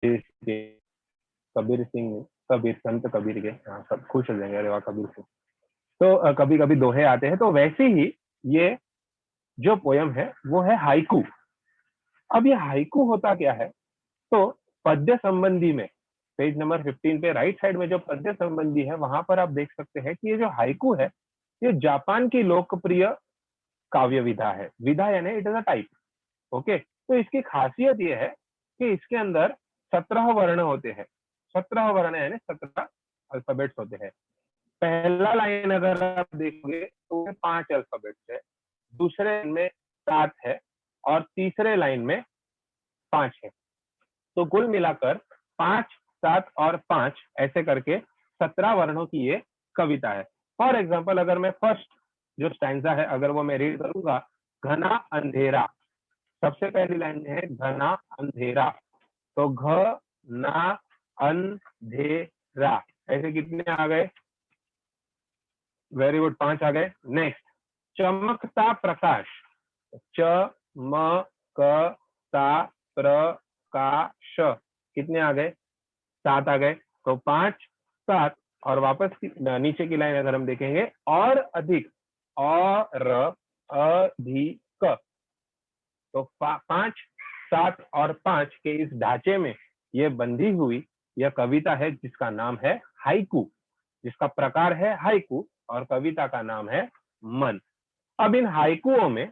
कबीर सिंह, कबीर संत कबीर के, हाँ सब खुश हो जाएंगे, अरे वाह कबीर सिंह। तो कभी कभी दोहे आते हैं, तो वैसे ही ये जो पोयम है वो है हाइकू। अब ये हाइकू होता क्या है, तो पद्य संबंधी में पेज नंबर 15 पे राइट साइड में जो पद्य संबंधी है वहां पर आप देख सकते हैं कि ये जो हाइकू है ये जापान की लोकप्रिय काव्य विधा है। विधा यानी it is a type. Okay, तो इसकी खासियत ये है कि इसके अंदर 17 वर्ण होते हैं। 17 वर्ण यानी 17 अल्फाबेट्स होते हैं। पहला लाइन अगर आप देखोगे तो 5 अल्फाबेट्स है, दूसरे लाइन में 7 है और तीसरे लाइन में 5 है। तो कुल मिलाकर 5, 7 और 5 ऐसे करके 17 वर्णों की ये कविता है। फॉर एग्जाम्पल अगर मैं फर्स्ट जो स्टैंजा है अगर वो मैं रीड करूंगा, घना अंधेरा, सबसे पहली लाइन में है घना अंधेरा, तो घ ना अंधेरा, ऐसे कितने आ गए? वेरी गुड, 5 आ गए। नेक्स्ट, चमकता प्रकाश, चमकता प्रकाश, कितने आ गए? 7 आ गए। तो 5, 7 और वापस नीचे की लाइन अगर हम देखेंगे, और अधिक, और अधिक, तो 5, 7 और 5 के इस ढांचे में ये बंधी हुई यह कविता है जिसका नाम है हाइकू, जिसका प्रकार है हाइकू और कविता का नाम है मन। अब इन हाइकुओं में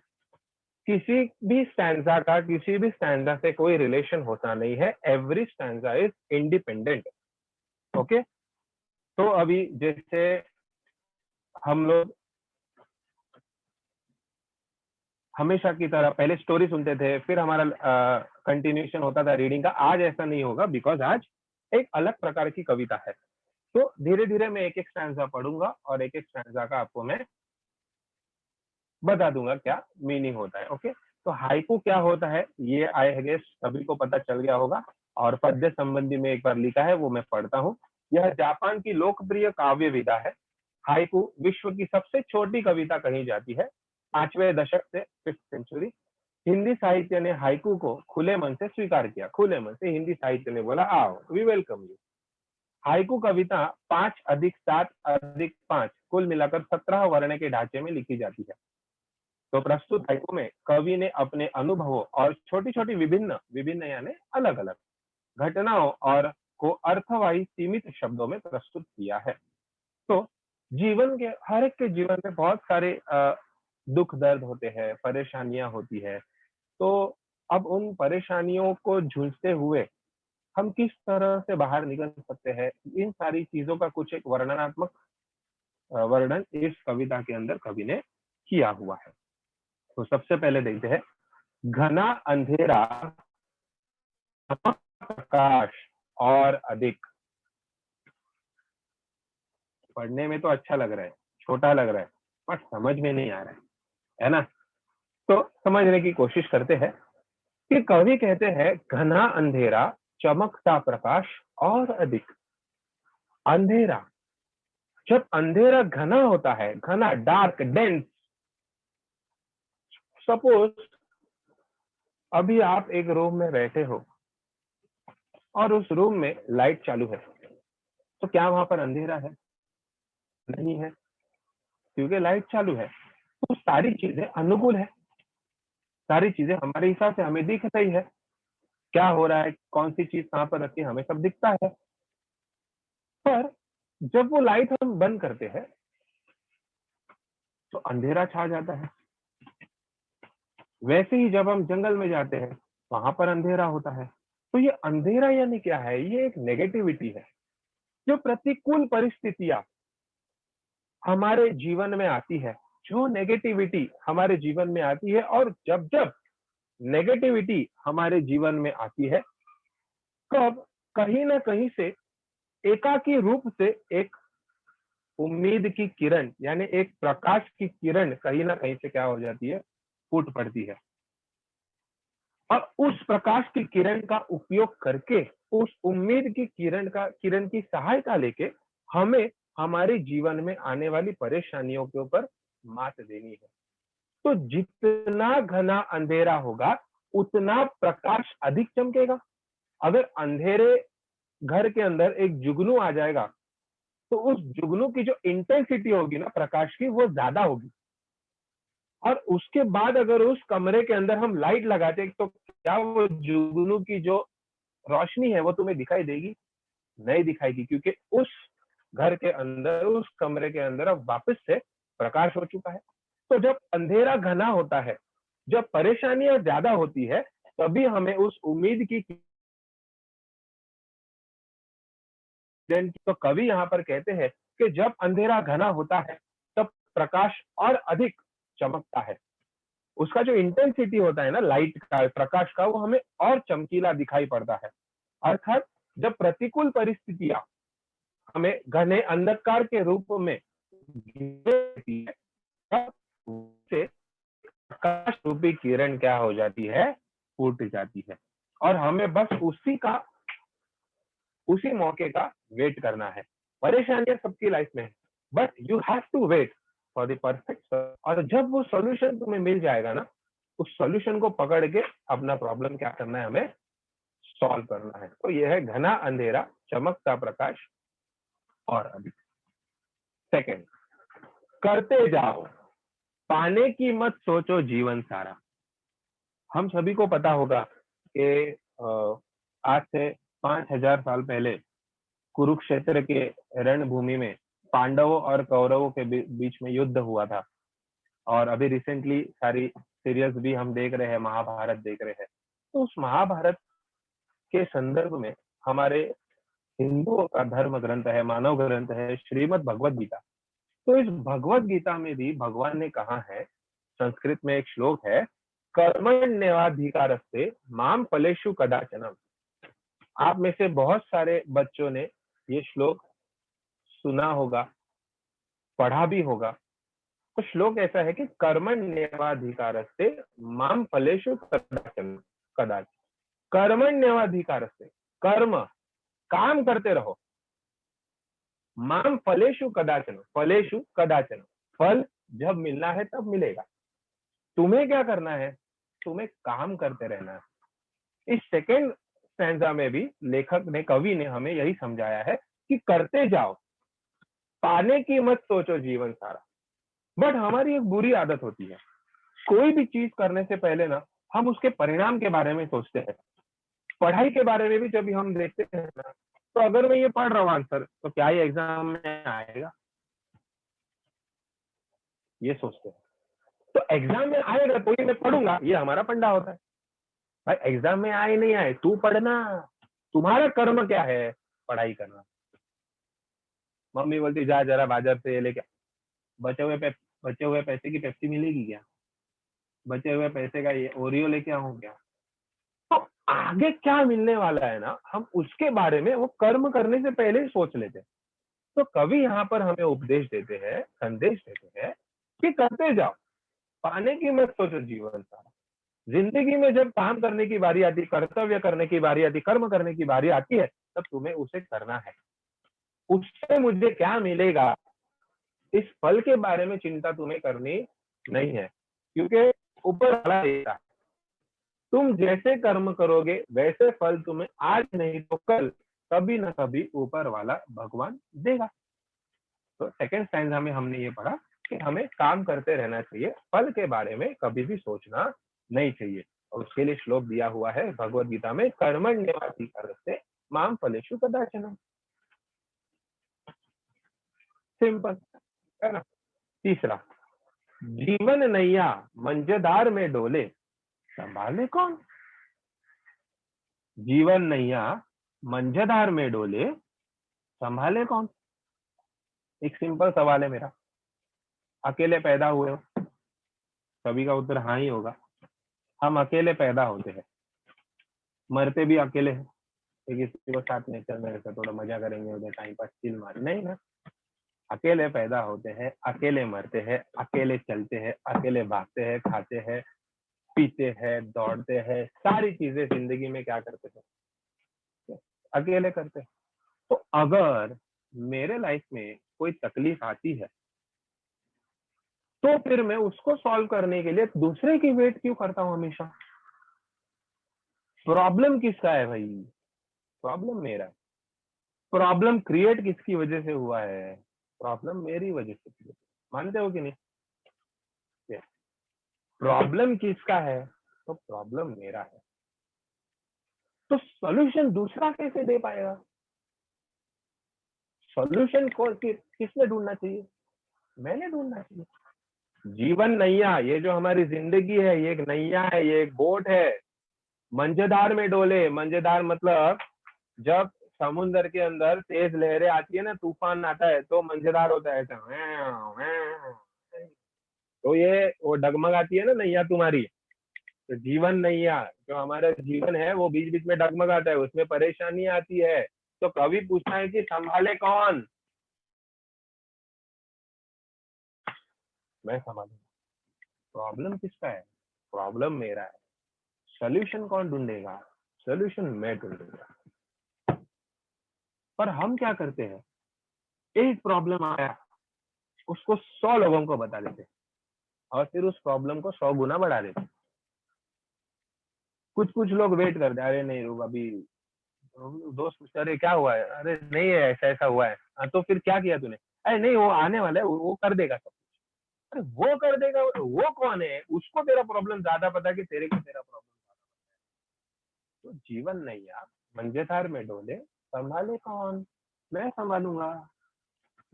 किसी भी स्टैंजा का किसी भी स्टैंजा से कोई रिलेशन होता नहीं है। Every stanza is independent. Okay, तो अभी जैसे हम लोग हमेशा की तरह पहले स्टोरी सुनते थे, फिर हमारा कंटिन्यूएशन होता था रीडिंग का, आज ऐसा नहीं होगा बिकॉज आज एक अलग प्रकार की कविता है। तो धीरे धीरे मैं एक एक स्टैंजा पढ़ूंगा और एक एक स्टैंजा का आपको मैं बता दूंगा क्या मीनिंग होता है। ओके, तो हाइकू क्या होता है ये आई गेस सभी को पता चल गया होगा, और पद्य संबंधी में एक बार लिखा है वो मैं पढ़ता हूँ। यह जापान की लोकप्रिय काव्य विधा है। हाइकू विश्व की सबसे छोटी कविता कही जाती है। 5वें दशक से 5th सेंचुरी हिंदी साहित्य ने हाइकू को खुले मन से स्वीकार किया। खुले मन से हिंदी साहित्य ने बोला आओ, वी वेलकम यू। हाइकू कविता 5 अधिक 7 अधिक 5 कुल मिलाकर 17 वर्ण के ढांचे में लिखी जाती है। तो प्रस्तुत हाइकू में कवि ने अपने अनुभवों और छोटी छोटी विभिन्न विभिन्न यानी अलग अलग घटनाओं और को अर्थवाही सीमित शब्दों में प्रस्तुत किया है। तो जीवन के हर एक के जीवन में बहुत सारे दुख दर्द होते हैं, परेशानियां होती है। तो अब उन परेशानियों को जूझते हुए हम किस तरह से बाहर निकल सकते हैं, इन सारी चीजों का कुछ एक वर्णनात्मक वर्णन इस कविता के अंदर कवि ने किया हुआ है। तो सबसे पहले देखते हैं, घना अंधेरा, प्रकाश और अधिक। पढ़ने में तो अच्छा लग रहा है, छोटा लग रहा है, पर समझ में नहीं आ रहा है ना? तो समझने की कोशिश करते हैं कि कवि कहते हैं घना अंधेरा, चमकता प्रकाश और अधिक। अंधेरा, जब अंधेरा घना होता है, घना डार्क डेंस, सपोज अभी आप एक रूम में बैठे हो और उस रूम में लाइट चालू है, तो क्या वहां पर अंधेरा है? नहीं है, क्योंकि लाइट चालू है। तो सारी चीजें अनुकूल है, सारी चीजें हमारे हिसाब से हमें दिख रही है, क्या हो रहा है, कौन सी चीज कहां पर रखी है, हमें सब दिखता है। पर जब वो लाइट हम बंद करते हैं तो अंधेरा छा जाता है। वैसे ही जब हम जंगल में जाते हैं वहां पर अंधेरा होता है। तो ये अंधेरा यानी क्या है? ये एक नेगेटिविटी है। जो प्रतिकूल परिस्थितियां हमारे जीवन में आती है, जो नेगेटिविटी हमारे जीवन में आती है, और जब जब नेगेटिविटी हमारे जीवन में आती है, तब कहीं ना कहीं से एकाकी रूप से एक उम्मीद की किरण यानी एक प्रकाश की किरण कहीं ना कहीं से क्या हो जाती है, फूट पड़ती है। और उस प्रकाश की किरण का उपयोग करके, उस उम्मीद की किरण की सहायता लेके हमें हमारे जीवन में आने वाली परेशानियों के ऊपर मात देनी है। तो जितना घना अंधेरा होगा उतना प्रकाश अधिक चमकेगा। अगर अंधेरे घर के अंदर एक जुगनू आ जाएगा तो उस जुगनू की जो इंटेंसिटी होगी ना प्रकाश की, वो ज्यादा होगी। और उसके बाद अगर उस कमरे के अंदर हम लाइट लगाते तो क्या वो जुगनू की जो रोशनी है वो तुम्हें दिखाई देगी? नहीं दिखाएगी, क्योंकि उस घर के अंदर, उस कमरे के अंदर अब वापस से प्रकाश हो चुका है। तो जब अंधेरा घना होता है, जब परेशानियां ज्यादा होती है, तभी हमें उस उम्मीद की किरण, तो कवि यहाँ पर कहते हैं कि जब अंधेरा घना होता है तब प्रकाश और अधिक चमकता है। उसका जो इंटेंसिटी होता है ना लाइट का, प्रकाश का, वो हमें और चमकीला दिखाई पड़ता है। अर्थात जब प्रतिकूल परिस्थितियां हमें घने अंधकार के रूप में घेरती है, तब उसे प्रकाश रूपी किरण क्या हो जाती है? फूट जाती है। और हमें बस उसी मौके का वेट करना है। परेशानियां सबकी लाइफ में है, but you have to wait for the perfect. और जब वो सॉल्यूशन तुम्हें मिल जाएगा ना, उस सॉल्यूशन को पकड़ के अपना प्रॉब्लम क्या करना है, हमें सॉल्व करना है। तो यह है घना अंधेरा, चमकता प्रकाश और अधिक। सेकंड, करते जाओ, पाने की मत सोचो जीवन सारा। हम सभी को पता होगा कि आज से 5000 साल पहले कुरुक्षेत्र के रणभूमि में पांडवों और कौरवों के बीच में युद्ध हुआ था। और अभी रिसेंटली सारी सीरियल्स भी हम देख रहे हैं, महाभारत देख रहे हैं। तो उस महाभारत के संदर्भ में हमारे हिंदुओं का धर्म ग्रंथ है, मानव ग्रंथ है, श्रीमद् भगवत गीता। तो इस भगवत गीता में भी भगवान ने कहा है, संस्कृत में एक श्लोक है, कर्मण्येवाधिकारस्ते माम फलेषु कदाचन। आप में से बहुत सारे बच्चों ने ये श्लोक सुना होगा, पढ़ा भी होगा। तो श्लोक ऐसा है कि कर्मण्येवाधिकारस्ते माम फलेषु कदाचन। कदाचन कर्मण्येवाधिकारस्ते, कर्म, काम करते रहो, माम फलेषु कदाचन, फलेषु कदाचन, फल जब मिलना है तब मिलेगा। तुम्हें क्या करना है? तुम्हें काम करते रहना है। इस सेकेंड स्टैंजा में भी लेखक ने, कवि ने हमें यही समझाया है कि करते जाओ, पाने की मत सोचो जीवन सारा। बट हमारी एक बुरी आदत होती है, कोई भी चीज करने से पहले ना हम उसके परिणाम के बारे में सोचते हैं। पढ़ाई के बारे में भी जब हम देखते हैं ना, तो अगर मैं ये पढ़ रहा हूँ आंसर, तो क्या ये एग्जाम में आएगा, ये सोचते हैं। तो एग्जाम में आएगा तो ही मैं पढ़ूंगा, ये हमारा फंडा होता है। भाई एग्जाम में आए नहीं आए, तू पढ़ना, तुम्हारा कर्म क्या है? पढ़ाई करना। मम्मी बोलती जा जरा बाजार से ये लेके, बचे हुए पैसे की पेप्सी मिलेगी क्या? बचे हुए पैसे का ये ओरियो लेके आऊं क्या? तो आगे क्या मिलने वाला है ना, हम उसके बारे में, वो कर्म करने से पहले ही सोच लेते हैं। तो कवि यहाँ पर हमें उपदेश देते हैं, संदेश देते हैं कि करते जाओ, पाने की मत सोचो जीवन सारा। जिंदगी में जब काम करने की बारी आती, कर्तव्य करने की बारी आती, कर्म करने की बारी आती है, तब तुम्हें उसे करना है। उससे मुझे क्या मिलेगा, इस फल के बारे में चिंता तुम्हें करनी नहीं है, क्योंकि ऊपर वाला देता है। तुम जैसे कर्म करोगे वैसे फल तुम्हें आज नहीं तो कल, कभी ना कभी ऊपर वाला भगवान देगा। तो सेकंड स्टैंजा में हमने ये पढ़ा कि हमें काम करते रहना चाहिए, फल के बारे में कभी भी सोचना नहीं चाहिए। और उसके लिए श्लोक दिया हुआ है भगवत गीता में, कर्मण्येवाधिकारस्ते माम फलेषु कदाचन। सिंपल है ना। तीसरा, जीवन नैया मंझधार में डोले, संभाले कौन? जीवन नैया मंझधार में डोले, संभाले कौन? एक सिंपल सवाल है मेरा। अकेले पैदा हुए हो? सभी का उत्तर हाँ ही होगा। हम अकेले पैदा होते हैं, मरते भी अकेले हैं। तो किसी को साथ में चल मेरे से थोड़ा मजा करेंगे, उधर टाइम पास चिल मारे, नहीं ना। अकेले पैदा होते हैं, अकेले मरते हैं, अकेले चलते हैं, अकेले भागते हैं, खाते हैं, पीते हैं, दौड़ते हैं, सारी चीजें जिंदगी में क्या करते हैं, अकेले करते हैं। तो अगर मेरे लाइफ में कोई तकलीफ आती है, तो फिर मैं उसको सॉल्व करने के लिए दूसरे की वेट क्यों करता हूं हमेशा? प्रॉब्लम किसका है भाई? प्रॉब्लम मेरा है। प्रॉब्लम क्रिएट किसकी वजह से हुआ है? प्रॉब्लम मेरी वजह से क्रिएट। मानते हो कि नहीं? प्रॉब्लम किसका है? तो प्रॉब्लम मेरा है। तो सॉल्यूशन दूसरा कैसे दे पाएगा? सॉल्यूशन को किसने ढूंढना चाहिए? मैंने ढूंढना चाहिए। जीवन नैया, ये जो हमारी जिंदगी है, ये एक नैया है, ये एक बोट है। मंझधार में डोले। मंझधार मतलब जब समुद्र के अंदर तेज लहरें आती है ना, तूफान आता है, तो मंझधार होता है ऐसा। तो ये वो डगमगाती है ना नैया तुम्हारी। तो जीवन नैया, जो हमारा जीवन है, वो बीच बीच में डगमगाता है, उसमें परेशानी आती है। तो कवि पूछता है कि संभाले कौन? मैं संभालूंगा। प्रॉब्लम किसका है? प्रॉब्लम मेरा है। सोल्यूशन कौन ढूंढेगा? सोल्यूशन मैं ढूंढूंगा। पर हम क्या करते हैं? एक प्रॉब्लम आया, उसको 100 लोगों को बता देते हैं और फिर उस प्रॉब्लम को 100 गुना बढ़ा देते हैं। कुछ कुछ लोग वेट करते हैं, अरे नहीं रुक अभी। दोस्त पूछता, अरे क्या हुआ है? अरे नहीं है, ऐसा ऐसा हुआ है। हाँ, तो फिर क्या किया तूने? अरे नहीं, वो आने वाला है, वो कर देगा सब। अरे वो कर देगा? वो कौन है? उसको तेरा प्रॉब्लम ज्यादा पता कि तेरे को तेरा प्रॉब्लम। तो जीवन नहीं यार, मंझधार में डोले, संभाले कौन? मैं संभालूंगा।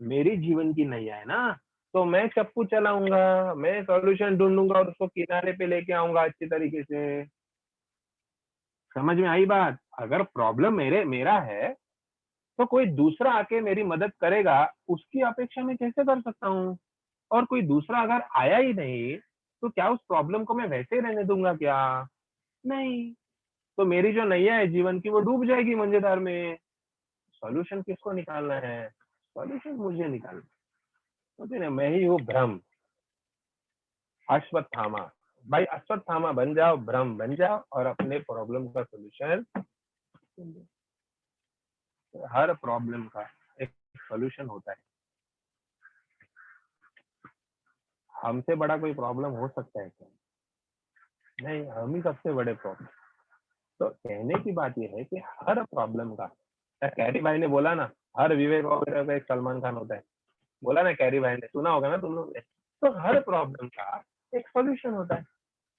मेरी जीवन की नैया है ना, तो मैं चप्पू चलाऊंगा, मैं सॉल्यूशन ढूंढूंगा और उसको किनारे पे लेके आऊंगा अच्छी तरीके से। समझ में आई बात? अगर प्रॉब्लम मेरा है, तो कोई दूसरा आके मेरी मदद करेगा, उसकी अपेक्षा मैं कैसे कर सकता हूँ? और कोई दूसरा अगर आया ही नहीं, तो क्या उस प्रॉब्लम को मैं वैसे ही रहने दूंगा क्या? नहीं। तो मेरी जो नैया है जीवन की, वो डूब जाएगी मंझधार में। सॉल्यूशन किसको निकालना है? सॉल्यूशन मुझे निकालना है। तो ना, मैं ही हूँ ब्रह्म, अश्वत्थामा। भाई अश्वत्थामा बन जाओ, ब्रह्म बन जाओ और अपने प्रॉब्लम का सॉल्यूशन। हर प्रॉब्लम का एक सॉल्यूशन होता है। हमसे बड़ा कोई प्रॉब्लम हो सकता है क्या? नहीं, हम ही सबसे बड़े प्रॉब्लम। तो कहने की बात यह है कि हर प्रॉब्लम का, कैरी भाई ने बोला ना, हर विवेक वगैरह का एक सलमान खान होता है। बोला ना कैरी भाई ने, सुना होगा ना तुम लोग ने। तो हर प्रॉब्लम का एक सॉल्यूशन होता है,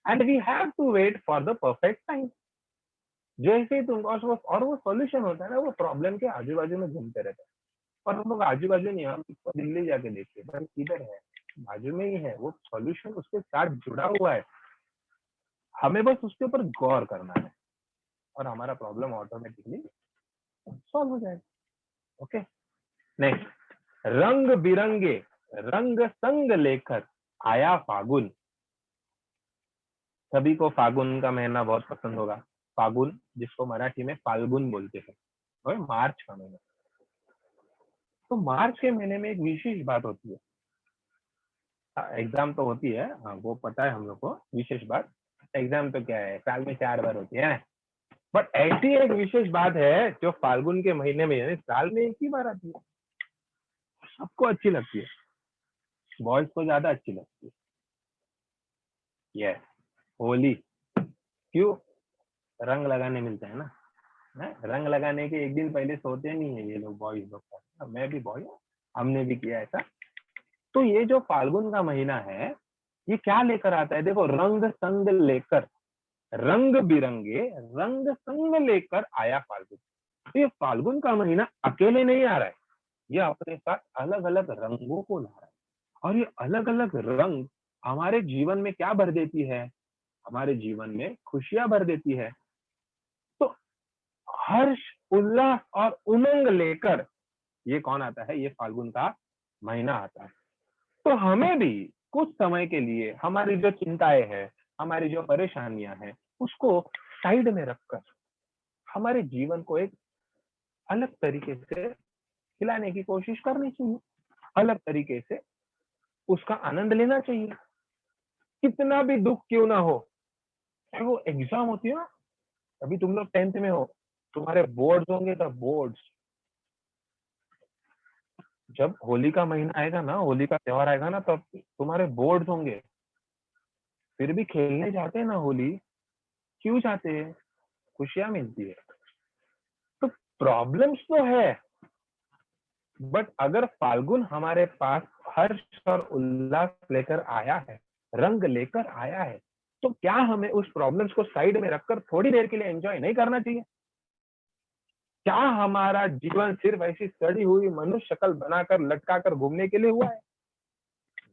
and we have to wait for the perfect time. जैसे ही तुम और वो सॉल्यूशन होता है ना, वो प्रॉब्लम के आजू बाजू में घूमते रहता है। और हम लोग आजू बाजू नहीं, हम दिल्ली जाके देखते हैं, भाई किधर है? बाजू में ही है वो सॉल्यूशन, उसके साथ जुड़ा हुआ है। हमें बस उसके ऊपर गौर करना है और हमारा प्रॉब्लम ऑटोमेटिकली सॉल्व हो जाएगा। Okay, next. रंग बिरंगे रंग संग लेकर आया फागुन। सभी को फागुन का महीना बहुत पसंद होगा। फागुन, जिसको मराठी में फाल्गुन बोलते हैं, और मार्च का महीना। तो मार्च के महीने में एक विशेष बात होती है। एग्जाम तो होती है, हाँ वो पता है हम लोग को, विशेष बात। एग्जाम तो क्या है, साल में 4 बार होती है। बट ऐसी एक विशेष बात है जो फाल्गुन के महीने में, यानी साल में एक ही बार आती है, सबको अच्छी लगती है, बॉयज को ज्यादा अच्छी लगती है। यस, होली। क्यों? रंग लगाने मिलता है ना। रंग लगाने के एक दिन पहले सोते नहीं है ये लोग, बॉयज लोग। मैं भी बॉय हूँ, हमने भी किया ऐसा। तो ये जो फाल्गुन का महीना है, ये क्या लेकर आता है? देखो, रंग संग लेकर, रंग बिरंगे रंग संग लेकर आया फाल्गुन। तो ये फाल्गुन का महीना अकेले नहीं आ रहा है, ये अपने साथ अलग अलग रंगों को ला रहा है। और ये अलग अलग रंग हमारे जीवन में क्या भर देती है? हमारे जीवन में खुशियां भर देती है। तो हर्ष, उल्लास और उमंग लेकर ये कौन आता है? ये फाल्गुन का महीना आता है। तो हमें भी कुछ समय के लिए हमारी जो चिंताएं हैं, हमारी जो परेशानियां हैं, उसको साइड में रखकर हमारे जीवन को एक अलग तरीके से खिलाने की कोशिश करनी चाहिए, अलग तरीके से उसका आनंद लेना चाहिए। कितना भी दुख क्यों ना हो, चाहे वो एग्जाम होती है ना, अभी तुम लोग 10th में हो, तुम्हारे बोर्ड्स होंगे, तब बोर्ड्स, जब होली का महीना आएगा ना, होली का त्योहार आएगा ना, तब तुम्हारे बोर्ड्स होंगे। फिर भी खेलने जाते हैं ना होली, क्यों जाते हैं? खुशियां मिलती है। तो प्रॉब्लम्स तो है, बट अगर फाल्गुन हमारे पास हर्ष और उल्लास लेकर आया है, रंग लेकर आया है, तो क्या हमें उस प्रॉब्लम्स को साइड में रखकर थोड़ी देर के लिए एंजॉय नहीं करना चाहिए? क्या हमारा जीवन सिर्फ ऐसी सड़ी हुई मनुष्य शक्ल बनाकर लटकाकर घूमने के लिए हुआ है?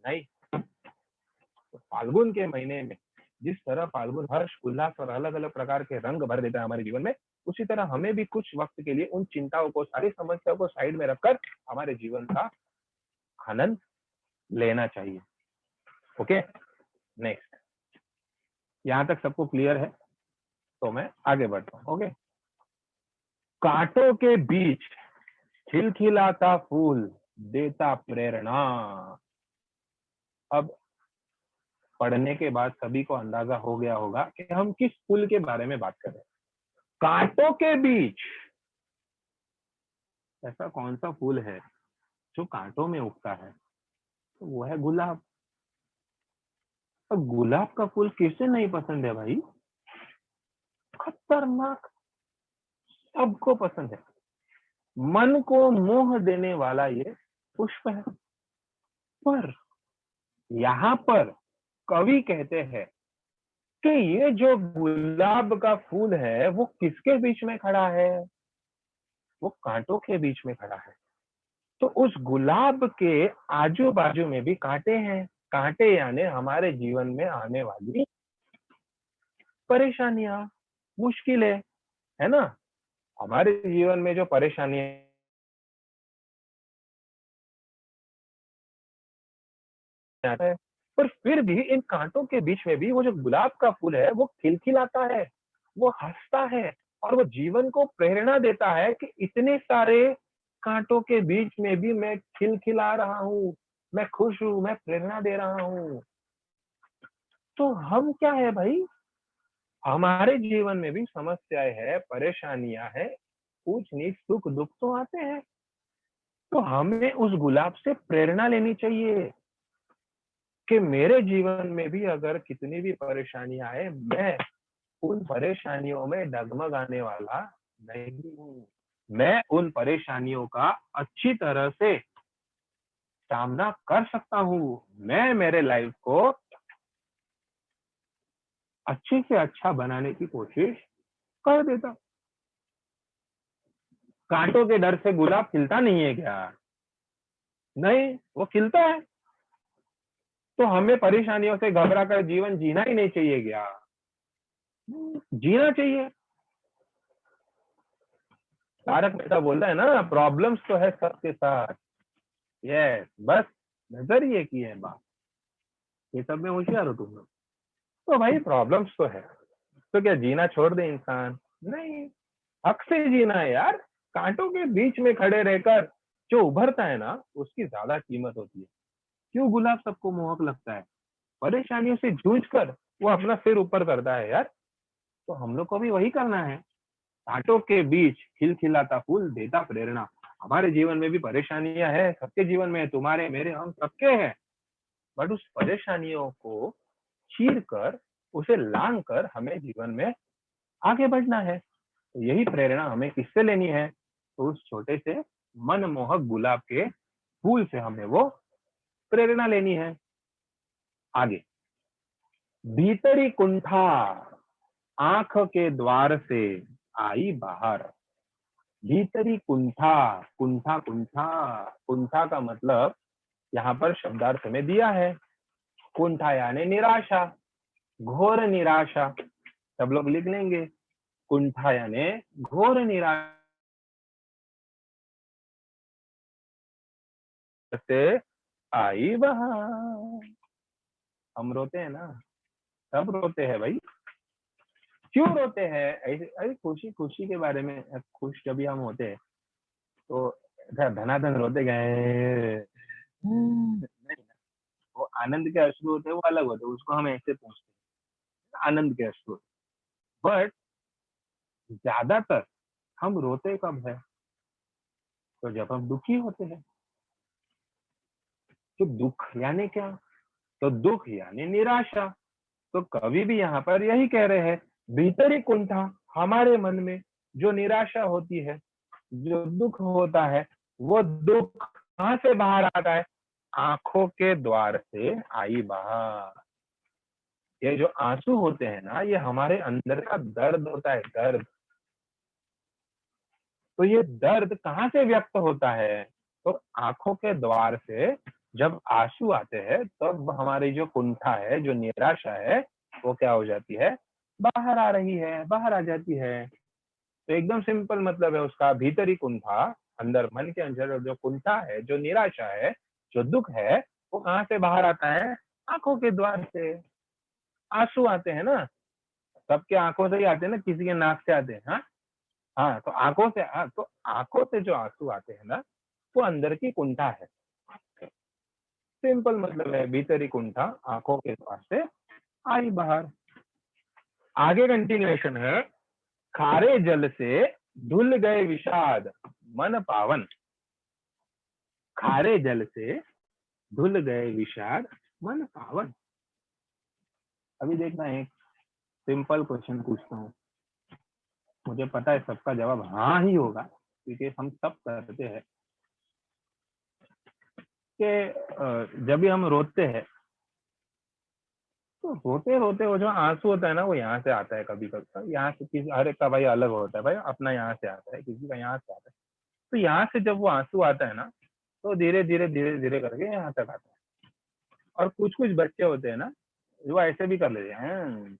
नहीं। तो फाल्गुन के महीने में जिस तरह फाल्गुन हर्ष उल्लास और अलग अलग प्रकार के रंग भर देता है हमारे जीवन में, उसी तरह हमें भी कुछ वक्त के लिए उन चिंताओं को, सारी समस्याओं को साइड में रखकर हमारे जीवन का आनंद लेना चाहिए। Okay, next. यहां तक सबको क्लियर है? तो मैं आगे बढ़ता हूँ। ओके, कांटों के बीच खिलखिलाता फूल देता प्रेरणा। अब पढ़ने के बाद सभी को अंदाजा हो गया होगा कि हम किस फूल के बारे में बात कर रहे हैं। कांटों के बीच, ऐसा कौन सा फूल है जो कांटों में उगता है? तो वो है गुलाब। अब गुलाब का फूल किसे नहीं पसंद है भाई? खतरनाक, सबको पसंद है। मन को मोह देने वाला ये पुष्प है। पर यहाँ पर कवि कहते हैं कि ये जो गुलाब का फूल है वो किसके बीच में खड़ा है? वो कांटों के बीच में खड़ा है। तो उस गुलाब के आजू बाजू में भी कांटे हैं। कांटे यानी हमारे जीवन में आने वाली परेशानियां, मुश्किलें, है ना? हमारे जीवन में जो परेशानियां आता है, पर फिर भी इन कांटों के बीच में भी वो जो गुलाब का फूल है वो खिलखिलाता है, वो हंसता है और वो जीवन को प्रेरणा देता है कि इतने सारे कांटों के बीच में भी मैं खिलखिला रहा हूँ, मैं खुश हूँ, मैं प्रेरणा दे रहा हूँ। तो हम क्या है भाई, हमारे जीवन में भी समस्याएं है, परेशानियां है, ऊंच नीच सुख दुख तो आते हैं। तो हमें उस गुलाब से प्रेरणा लेनी चाहिए कि मेरे जीवन में भी अगर कितनी भी परेशानियां आए, मैं उन परेशानियों में डगमगाने वाला नहीं हूँ। मैं उन परेशानियों का अच्छी तरह से सामना कर सकता हूँ। मैं मेरे लाइफ को अच्छे से अच्छा बनाने की कोशिश कर देता हूँ। कांटों के डर से गुलाब खिलता नहीं है क्या? नहीं, वो खिलता है। तो हमें परेशानियों से घबरा कर जीवन जीना ही नहीं चाहिए क्या? जीना चाहिए। तारक मेहता बोलता है ना, प्रॉब्लम्स तो है सबके साथ। यस, बस नजरिए की है बात। ये सब में होशियार हो तुम लोग। तो भाई प्रॉब्लम्स तो है, तो क्या जीना छोड़ दे इंसान? नहीं, हक से जीना है यार। कांटों के बीच में खड़े रहकर जो उभरता है ना, उसकी ज्यादा कीमत होती है। क्यों गुलाब सबको मोहक लगता है? परेशानियों से जूझ कर वो अपना सिर ऊपर करता है यार। तो हम लोग को भी वही करना है। कांटों के बीच खिलखिलाता फूल देता प्रेरणा। हमारे जीवन में भी परेशानियां हैं, सबके जीवन में, तुम्हारे मेरे हम सबके हैं। बट उस परेशानियों को चीर कर, उसे लांग कर हमें जीवन में आगे बढ़ना है। तो यही प्रेरणा हमें किससे लेनी है? तो उस छोटे से मनमोहक गुलाब के फूल से हमें वो प्रेरणा लेनी है। आगे, भीतरी कुंठा आंख के द्वार से आई बाहर। भीतरी कुंठा, कुंठा कुंठा, कुंठा का मतलब यहाँ पर शब्दार्थ में दिया है। कुंठा यानी निराशा, घोर निराशा। सब लोग लिख लेंगे, कुंठा यानी घोर निराशा से आई बहार। हम रोते हैं ना, सब रोते हैं भाई। क्यों रोते हैं? ऐसे अरे खुशी खुशी के बारे में, खुश जब भी हम होते हैं तो धनाधन रोते गए नहीं, वो आनंद के अश्रु होते हैं, वो अलग होते हैं, उसको हम ऐसे पूछते हैं आनंद के अश्रु। बट ज्यादातर हम रोते कब है? तो जब हम दुखी होते हैं। तो दुख यानी क्या? तो दुख यानी निराशा। तो कवि भी यहाँ पर यही कह रहे हैं, भीतरी कुंठा, हमारे मन में जो निराशा होती है, जो दुख होता है वो दुख कहाँ से बाहर आता है? आंखों के द्वार से आई बाहर। ये जो आंसू होते हैं ना, ये हमारे अंदर का दर्द होता है, दर्द। तो ये दर्द कहाँ से व्यक्त होता है? तो आंखों के द्वार से जब आंसू आते हैं तब हमारी जो कुंठा है, जो निराशा है, वो क्या हो जाती है? बाहर आ रही है, बाहर आ जाती है। तो एकदम सिंपल मतलब है उसका, भीतरी कुंठा, अंदर मन के अंदर जो कुंठा है, जो निराशा है, जो दुख है, वो कहाँ से बाहर आता है? आंखों के द्वार से। आंसू आते हैं ना, सबके आंखों से ही आते हैं ना, किसी के नाक से आते हैं। हाँ, हाँ, तो आंखों से, हाँ, तो आंखों से जो आंसू आते हैं ना, वो अंदर की कुंठा है। सिंपल मतलब है, भीतरी कुंठा आंखों के द्वार से आई बाहर। आगे कंटिन्यूएशन है, खारे जल से धुल गए विषाद मन पावन। खारे जल से धुल गए विषाद मन पावन। अभी देखना, एक सिंपल क्वेश्चन पूछता हूँ, मुझे पता है सबका जवाब हाँ ही होगा, क्योंकि हम सब करते हैं कि जब भी हम रोते हैं तो रोते रोते वो जो आंसू होता है ना, वो यहाँ से आता है। कभी कभी यहाँ से, किसी हर एक का भाई अलग होता है भाई, अपना यहाँ से आता है, किसी का यहाँ से आता है। तो यहाँ से जब वो आंसू आता है ना, तो धीरे धीरे धीरे धीरे करके यहाँ तक आता है। और कुछ कुछ बच्चे होते हैं ना, जो ऐसे भी कर लेते हैं,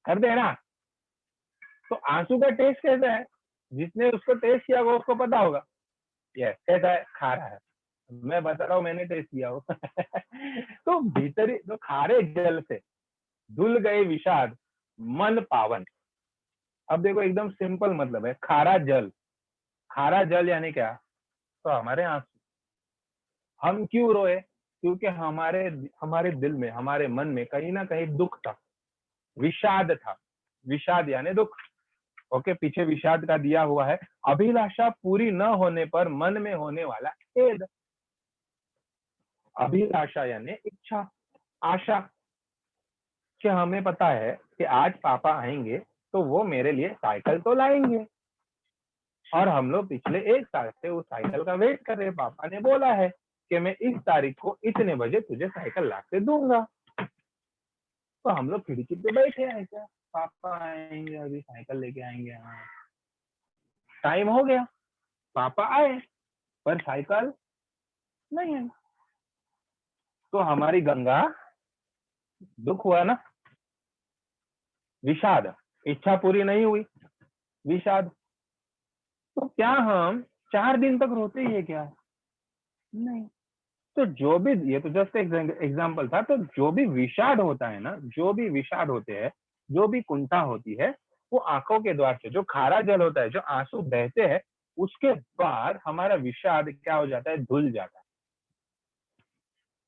कर दे ना। तो आंसू का टेस्ट कैसा है? जिसने उसको टेस्ट किया वो उसको पता होगा। ये कैसा है? खारा है। मैं बता रहा हूँ, मैंने टेस्ट किया हो। तो भीतरी, तो खारे जल से धुल गए विषाद मन पावन। अब देखो, एकदम सिंपल मतलब है, खारा जल। खारा जल यानी क्या? तो हमारे आंसू। हम क्यों रोए? क्योंकि हमारे हमारे दिल में, हमारे मन में कहीं ना कहीं दुख था, विषाद था। विषाद यानी दुख। ओके, पीछे विषाद का दिया हुआ है, अभिलाषा पूरी न होने पर मन में होने वाला खेद। अभिलाषा यानी इच्छा, आशा, कि हमें पता है कि आज पापा आएंगे तो वो मेरे लिए साइकिल तो लाएंगे, और हम लोग पिछले 1 साल से उस साइकिल का वेट कर रहे हैं। पापा ने बोला है कि मैं इस तारीख को इतने बजे तुझे साइकिल ला के दूंगा। तो हम लोग खिड़की पे बैठे हैं, क्या पापा आएंगे, अभी साइकिल लेके आएंगे। हाँ, टाइम हो गया, पापा आए पर साइकिल नहीं है। तो हमारी गंगा, दुख हुआ ना, विषाद, इच्छा पूरी नहीं हुई, विषाद। तो क्या हम 4 दिन तक रोते ही है क्या? नहीं। तो जो भी, ये तो जस्ट एग्जाम्पल था। तो जो भी विषाद होता है ना, जो भी विषाद होते हैं, जो भी कुंठा होती है, वो आंखों के द्वार से, जो खारा जल होता है, जो आंसू बहते हैं, उसके बाद हमारा विषाद क्या हो जाता है? धुल जाता है।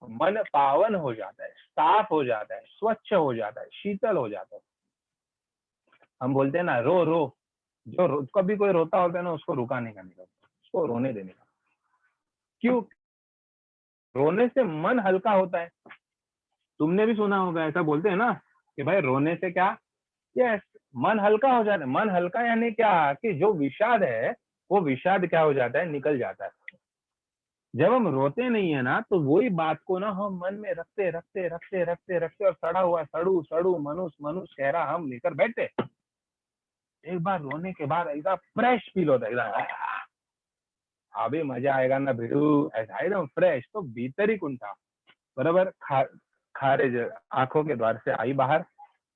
मन पावन हो जाता है, साफ हो जाता है, स्वच्छ हो जाता है, शीतल हो जाता है। हम बोलते हैं ना, रो रो। कभी कोई रोता होता है ना, उसको रुकाने का नहीं करता, उसको रोने देने का। क्यों? रोने से मन हल्का होता है। तुमने भी सुना होगा, ऐसा बोलते हैं ना कि भाई रोने से क्या? यस, मन हल्का हो जाता है। मन हल्का यानी क्या? कि जो विषाद है, वो विषाद क्या हो जाता है? निकल जाता है। जब हम रोते नहीं है ना, तो वही बात को ना हम मन में रखते रखते रखते रखते रखते, और सड़ा हुआ सड़ू सड़ू मनुष्य मनुष्य चेहरा हम लेकर बैठे। एक बार रोने के बाद ऐसा फ्रेश फील होता है, एकदम अभी मजा आएगा ना भिड़ू, ऐसा एकदम फ्रेश। तो भीतरी कुंठा, बराबर, खारे जल, आंखों के द्वार से आई बाहर।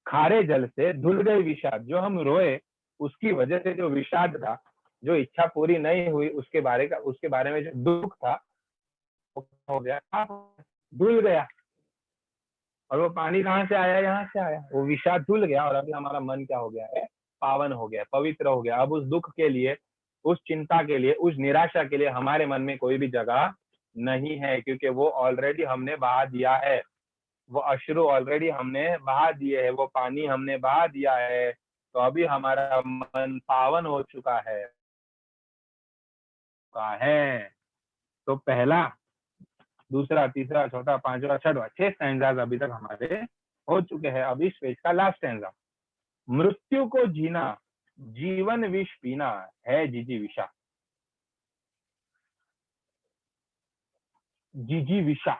खारे जल से धुल गए विषाद, जो हम रोए उसकी वजह से जो विषाद था, जो इच्छा पूरी नहीं हुई, उसके बारे में जो दुख था, वो हो गया, धुल गया। और वो पानी कहाँ से आया? यहाँ से आया। वो विषाद धुल गया, और अभी हमारा मन क्या हो गया है? पावन हो गया, पवित्र हो गया। अब उस दुख के लिए, उस चिंता के लिए, उस निराशा के लिए हमारे मन में कोई भी जगह नहीं है, क्योंकि वो ऑलरेडी हमने बहा दिया है। वो अश्रु ऑलरेडी हमने बहा दिए है, वो पानी हमने बहा दिया है। तो अभी हमारा मन पावन हो चुका है। तो पहला, दूसरा, तीसरा, चौथा, पांचवा, छठवा, 6 स्टैंजाज अभी तक हमारे हो चुके हैं। अब इस पेज का लास्ट स्टैंजा, मृत्यु को जीना जीवन विष पीना है जिजीविषा। जिजीविषा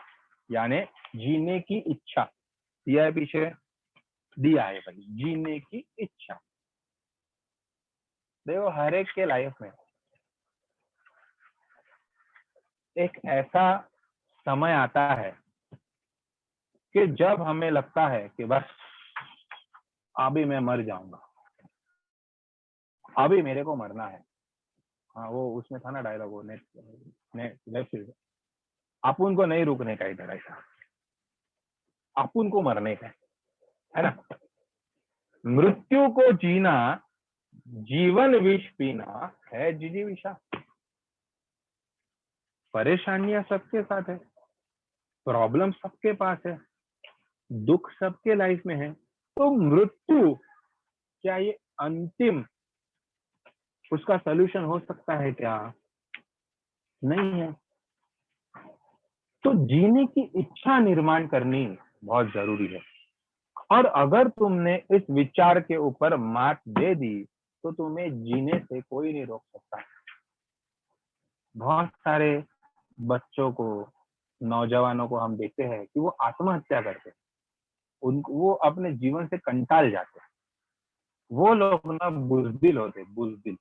यानी जीने की इच्छा, दिया है पीछे, दिया है भाई, जीने की इच्छा। देखो हर एक के लाइफ में एक ऐसा समय आता है कि जब हमें लगता है कि बस अभी मैं मर जाऊंगा, अभी मेरे को मरना है। हाँ वो उसमें था ना डायलॉग, वो नेट अपुन को नहीं रुकने का इधर, ऐसा अपुन को मरने का है ना। मृत्यु को जीना, जीवन विष पीना है जिजीविषा। परेशानियां सबके साथ है, प्रॉब्लम सबके पास है, दुख सबके लाइफ में है। तो मृत्यु क्या ये अंतिम उसका सलूशन हो सकता है क्या? नहीं है। तो जीने की इच्छा निर्माण करनी बहुत जरूरी है। और अगर तुमने इस विचार के ऊपर मात दे दी तो तुम्हें जीने से कोई नहीं रोक सकता। बहुत सारे बच्चों को, नौजवानों को हम देखते हैं कि वो आत्महत्या करते हैं, उनको वो अपने जीवन से कंटाल जाते हैं। वो लोग ना बुजदिल होते, बुजदिल।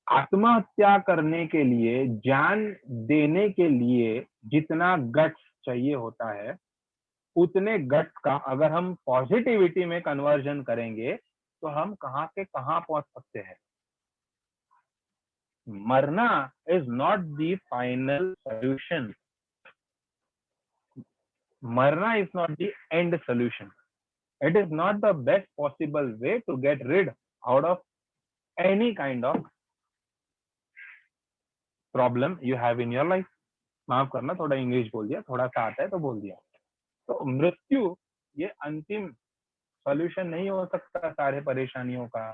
आत्महत्या करने के लिए, जान देने के लिए जितना गट्स चाहिए होता है, उतने गट्स का अगर हम पॉजिटिविटी में कन्वर्जन करेंगे तो हम कहां से कहां पहुंच सकते हैं। मरना is not the final solution, मरना is not the end solution, it is not the best possible way to get rid out of any kind of problem you have in your life। माफ करना, थोड़ा English बोल दिया, थोड़ा सा आता है तो बोल दिया। तो मृत्यु ये अंतिम सॉल्यूशन नहीं हो सकता सारे परेशानियों का।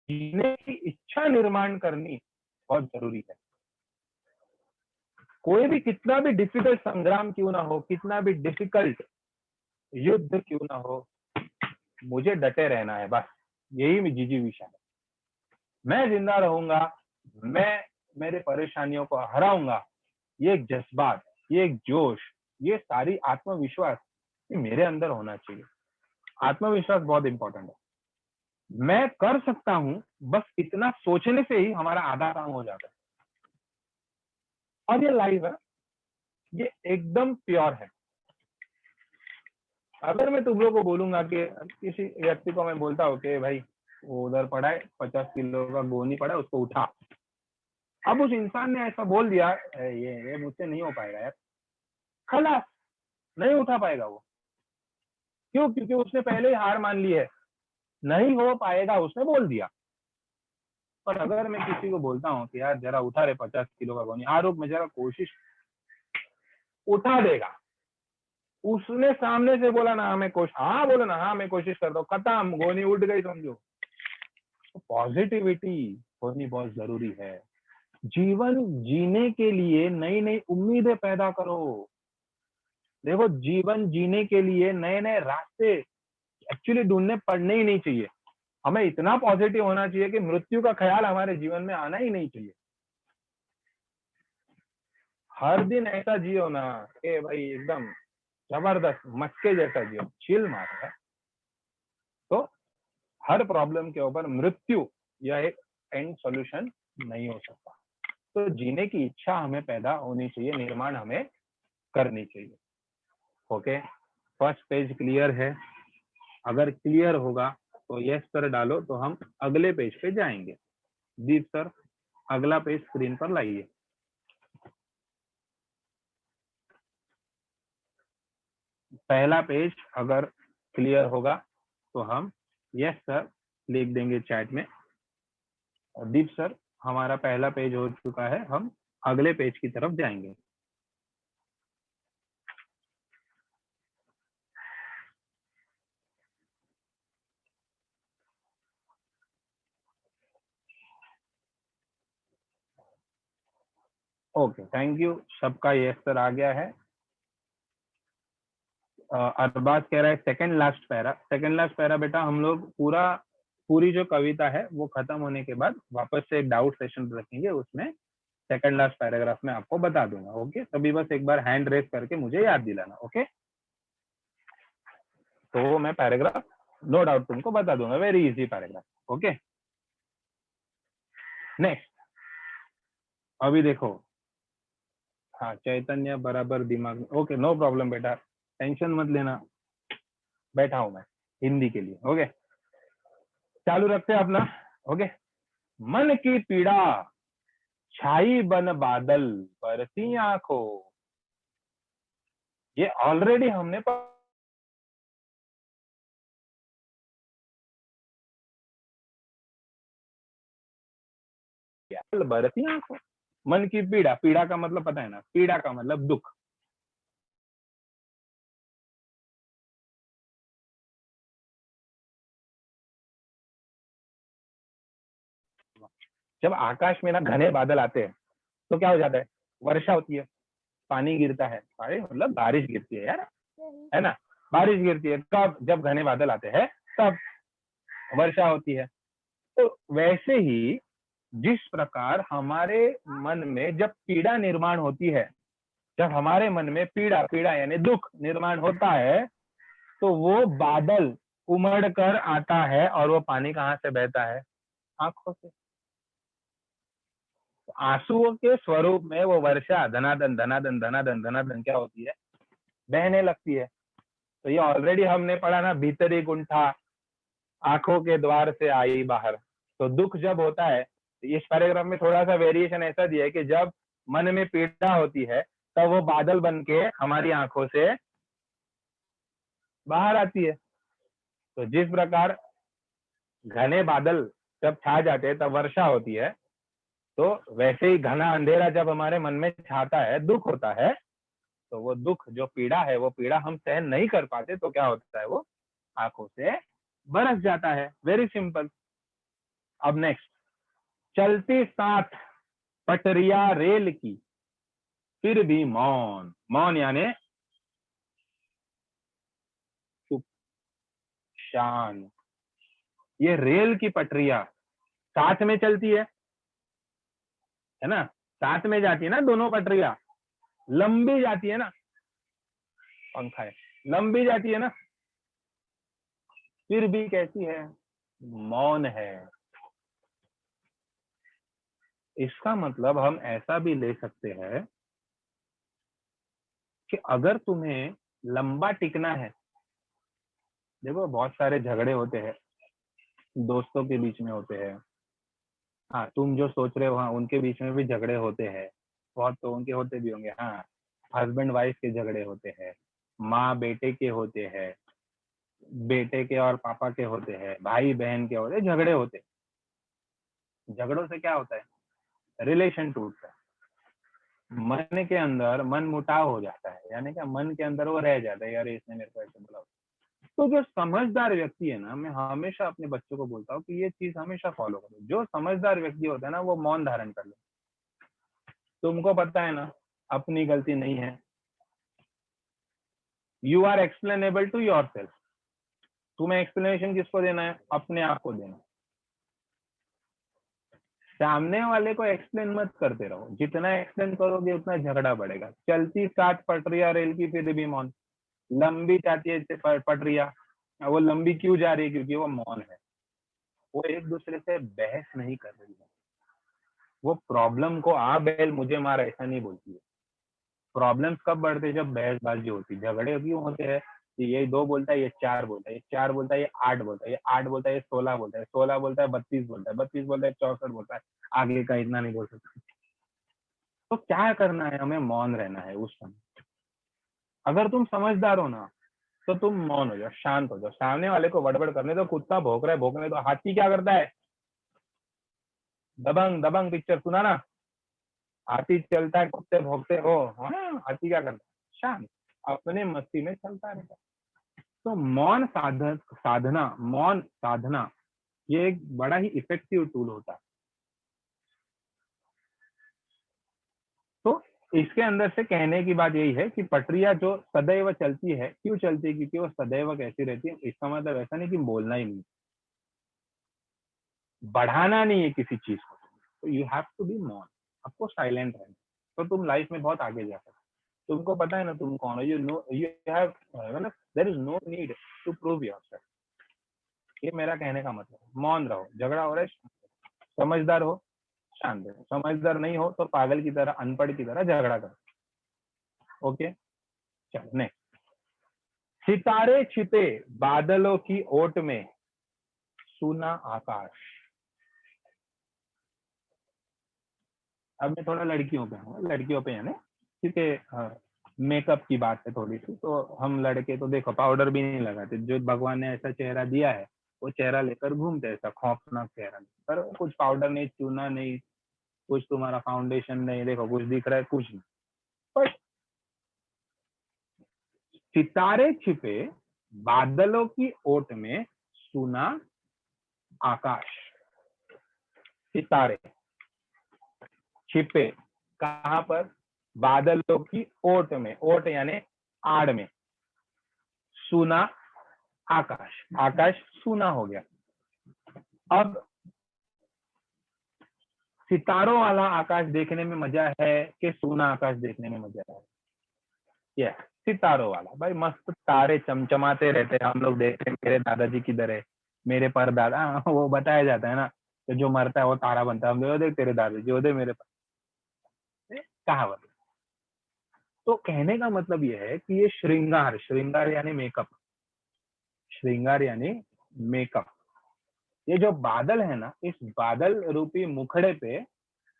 जीने की इच्छा निर्माण करनी बहुत जरूरी है। कोई भी कितना भी डिफिकल्ट संग्राम क्यों ना हो, कितना भी डिफिकल्ट युद्ध क्यों ना हो, मुझे डटे रहना है, बस यही जिजीविषा है। मैं जिंदा रहूंगा, मैं मेरे परेशानियों को हराऊंगा, ये एक जज्बात, ये एक जोश, ये सारी आत्मविश्वास ये मेरे अंदर होना चाहिए। आत्मविश्वास बहुत इंपॉर्टेंट है। मैं कर सकता हूं, बस इतना सोचने से ही हमारा आधा काम हो जाता है। और ये लाइफ है, ये एकदम प्योर है। अगर मैं तुम लोग को बोलूंगा कि किसी व्यक्ति को मैं बोलता हूँ कि भाई वो उधर पड़ा है, 50 किलो का गोनी पड़ा है, उसको उठा। अब उस इंसान ने ऐसा बोल दिया, ये मुझसे नहीं हो पाएगा यार, खलास, नहीं उठा पाएगा वो। क्यों? क्योंकि उसने पहले ही हार मान ली है, नहीं हो पाएगा, उसने बोल दिया। पर अगर मैं किसी को बोलता हूँ कि यार जरा उठा रे 50 किलो का गोनी, आरोप में जरा कोशिश, उठा देगा। उसने सामने से बोला ना हमें कोशिश, हाँ बोला ना हाँ मैं कोशिश करता हूँ, खत्म, गोनी उठ गई समझो। तो पॉजिटिविटी होनी बहुत जरूरी है। जीवन जीने के लिए नई नई उम्मीदें पैदा करो। देखो जीवन जीने के लिए नए नए रास्ते एक्चुअली ढूंढने पड़ने ही नहीं चाहिए। हमें इतना पॉजिटिव होना चाहिए कि मृत्यु का ख्याल हमारे जीवन में आना ही नहीं चाहिए। हर दिन ऐसा जियो ना कि भाई एकदम जबरदस्त मक्के जैसा जियो, चिल मार रहा है। तो हर प्रॉब्लम के ऊपर मृत्यु या एक एंड सॉल्यूशन नहीं हो सकता। तो जीने की इच्छा हमें पैदा होनी चाहिए, निर्माण हमें करनी चाहिए। ओके, फर्स्ट पेज क्लियर है? अगर क्लियर होगा तो यस सर डालो, तो हम अगले पेज पे जाएंगे। दीप सर अगला पेज स्क्रीन पर लाइए। पहला पेज अगर क्लियर होगा तो हम यस सर लिख देंगे चैट में। और दीप सर हमारा पहला पेज हो चुका है, हम अगले पेज की तरफ जाएंगे। ओके, थैंक यू, सबका यस सर आ गया है। अरबाज कह रहा है second last para. Second last para बेटा हम लोग पूरा पूरी जो कविता है वो खत्म होने के बाद वापस से एक डाउट सेशन रखेंगे, उसमें सेकंड लास्ट पैराग्राफ में आपको बता दूंगा। ओके, तभी बस एक बार हैंड रेस करके मुझे याद दिलाना। ओके, तो वो मैं पैराग्राफ नो डाउट तुमको बता दूंगा, very easy paragraph. Okay, next. अभी देखो, हाँ, चैतन्य बराबर दिमाग में। ओके, नो प्रॉब्लम बेटा, टेंशन मत लेना, बैठा हूं मैं हिंदी के लिए। ओके, चालू रखते हैं अपना। ओके, मन की पीड़ा छाई बन बादल बरसी आंखों। ये ऑलरेडी हमने बरसी आंखों। मन की पीड़ा, पीड़ा का मतलब पता है ना, पीड़ा का मतलब दुख। जब आकाश में ना घने बादल आते हैं तो क्या हो जाता है, वर्षा होती है, पानी गिरता है। अरे मतलब बारिश गिरती है यार, है ना, बारिश गिरती है। कब? जब घने बादल आते हैं तब वर्षा होती है। तो वैसे ही जिस प्रकार हमारे मन में जब पीड़ा निर्माण होती है, जब हमारे मन में पीड़ा, पीड़ा यानी दुख निर्माण होता है, तो वो बादल उमड़ कर आता है और वो पानी कहाँ से बहता है, आंखों से। आंसुओं के स्वरूप में वो वर्षा धनाधन धनाधन धनाधन धनाधन क्या होती है, बहने लगती है। तो ये ऑलरेडी हमने पढ़ा ना, भीतरी गुंठा आंखों के द्वार से आई बाहर। तो दुख जब होता है, इस पैराग्राफ में थोड़ा सा वेरिएशन ऐसा दिया है कि जब मन में पीड़ा होती है तब वो बादल बन के हमारी आंखों से बाहर आती है। तो जिस प्रकार घने बादल जब छा जाते हैं तब वर्षा होती है, तो वैसे ही घना अंधेरा जब हमारे मन में छाता है, दुख होता है, तो वो दुख जो पीड़ा है, वो पीड़ा हम सहन नहीं कर पाते, तो क्या होता है, वो आंखों से बरस जाता है। Very simple. अब नेक्स्ट, चलती साथ पटरिया रेल की फिर भी मौन। मौन यानी चुप, शांत। ये रेल की पटरिया साथ में चलती है ना, साथ में जाती है ना, दोनों पटरिया लंबी जाती है ना, पंखा है, लंबी जाती है ना, फिर भी कैसी है, मौन है। इसका मतलब हम ऐसा भी ले सकते हैं कि अगर तुम्हें लंबा टिकना है, देखो बहुत सारे झगड़े होते हैं, दोस्तों के बीच में होते हैं, हाँ, तुम जो सोच रहे हो, हाँ, उनके बीच में भी झगड़े होते हैं, बहुत तो उनके होते भी होंगे, हाँ, हस्बैंड वाइफ के झगड़े होते हैं, माँ बेटे के होते हैं, बेटे के और पापा के होते हैं, भाई बहन के होते हैं, झगड़े होते हैं। झगड़ों से क्या होता है, रिलेशन टूटता है, मन के अंदर मन मुटाव हो जाता है, यानी क्या, मन के अंदर वो रह जाता है, यार इसने मेरे को ऐसे बोला। तो जो समझदार व्यक्ति है ना, मैं हमेशा अपने बच्चों को बोलता हूँ कि ये चीज हमेशा फॉलो करो। जो समझदार व्यक्ति होता है ना, वो मौन धारण कर ले। तुमको पता है ना, अपनी गलती नहीं है, you are explainable to yourself. तुम्हें एक्सप्लेनेशन किसको देना है, अपने आप को देना। सामने वाले को एक्सप्लेन मत करते रहो, जितना एक्सप्लेन करोगे उतना झगड़ा बढ़ेगा। चलती साथ पटरिया रेल की फिर भी मौन, लंबी जाती है पटरिया, वो लंबी क्यों जा रही है, क्योंकि वो मौन है। वो एक दूसरे से बहस नहीं कर रही है, वो प्रॉब्लम को आ बैल मुझे मार ऐसा नहीं बोलती है। प्रॉब्लम्स कब बढ़ते हैं, जब बहसबाजी होती है। झगड़े क्यों होते हैं, कि ये 2 बोलता है, ये 4 बोलता है, ये 4 बोलता है, ये 8 बोलता है, ये 8 बोलता है, ये 16 बोलता है, 16 बोलता है, 32 बोलता है, 32 बोलता है, 64 बोलता है, आगे का इतना नहीं बोल सकता। तो क्या करना है, हमें मौन रहना है उस समय। अगर तुम समझदार हो ना, तो तुम मौन हो जाओ, शांत हो जाओ। सामने वाले को बड़बड़ करने दो, कुत्ता भौंक रहा है भौंकने दो। हाथी क्या करता है, दबंग, दबंग पिक्चर सुना ना, हाथी चलता है, कुत्ते भौंकते हो, हाँ, हाथी क्या करता है, शांत, अपने मस्ती में चलता रहता है। तो मौन साधना, मौन साधना, ये एक बड़ा ही इफेक्टिव टूल होता है। तो इसके अंदर से कहने की बात यही है कि पटरिया जो सदैव चलती है, क्यों चलती है, क्योंकि वो सदैव कैसी रहती है। इसका मतलब ऐसा नहीं कि बोलना ही नहीं, बढ़ाना नहीं है किसी चीज को, तो यू हैव टू बी मौन, आपको साइलेंट रहना, तो तुम लाइफ में बहुत आगे जा सकते। तुमको पता है ना तुम कौन हो, यू नो, यू हैव, मतलब there is no need to prove yourself. ये मेरा कहने का मतलब, मौन रहो, झगड़ा हो रहा है समझदार हो शांत रहो, समझदार नहीं हो तो पागल की तरह, अनपढ़ की तरह झगड़ा करो। ओके, चलो नेक्स्ट। सितारे छिपे बादलों की ओट में, सूना आकाश। अब मैं थोड़ा लड़कियों पे हूँ, लड़कियों पे है ना, क्योंकि मेकअप की बात है थोड़ी सी, तो हम लड़के तो देखो पाउडर भी नहीं लगाते, जो भगवान ने ऐसा चेहरा दिया है वो चेहरा लेकर घूमते, ऐसा खौफनाक चेहरा, पर कुछ पाउडर नहीं, चूना नहीं, कुछ तुम्हारा फाउंडेशन नहीं, देखो कुछ दिख रहा है कुछ नहीं। पर सितारे छिपे बादलों की ओट में, सूना आकाश। सितारे छिपे कहां पर, बादलों की ओट में, ओट यानी आड़ में, सूना आकाश, आकाश सूना हो गया। अब सितारों वाला आकाश देखने में मजा है कि सूना आकाश देखने में मजा है? ये सितारों वाला, भाई मस्त तारे चमचमाते रहते हैं, हम लोग देखते हैं, मेरे दादाजी की तरह, मेरे परदादा, वो बताया जाता है ना कि जो मरता है वो तारा बनता है, हम लोग देख तेरे दादाजी वो देख मेरे कहावत। तो कहने का मतलब ये है कि ये श्रृंगार, श्रृंगार यानी मेकअप, श्रृंगार यानी मेकअप, ये जो बादल है ना, इस बादल रूपी मुखड़े पे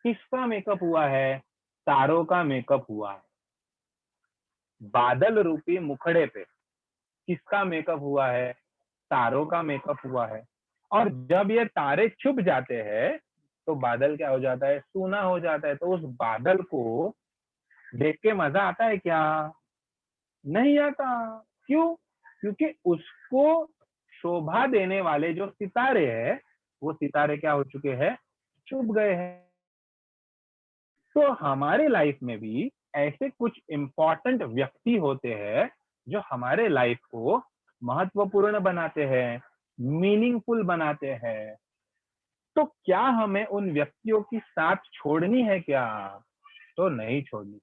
किसका मेकअप हुआ है? तारों का मेकअप हुआ है। बादल रूपी मुखड़े पे किसका मेकअप हुआ है? तारों का मेकअप हुआ है। और जब ये तारे छुप जाते हैं तो बादल क्या हो जाता है? सूना हो जाता है। तो उस बादल को देख के मजा आता है क्या? नहीं आता। क्यों? क्योंकि उसको शोभा देने वाले जो सितारे हैं, वो सितारे क्या हो चुके हैं? छुप गए हैं। तो हमारे लाइफ में भी ऐसे कुछ इंपॉर्टेंट व्यक्ति होते हैं जो हमारे लाइफ को महत्वपूर्ण बनाते हैं, मीनिंगफुल बनाते हैं। तो क्या हमें उन व्यक्तियों की साथ छोड़नी है क्या? तो नहीं छोड़नी।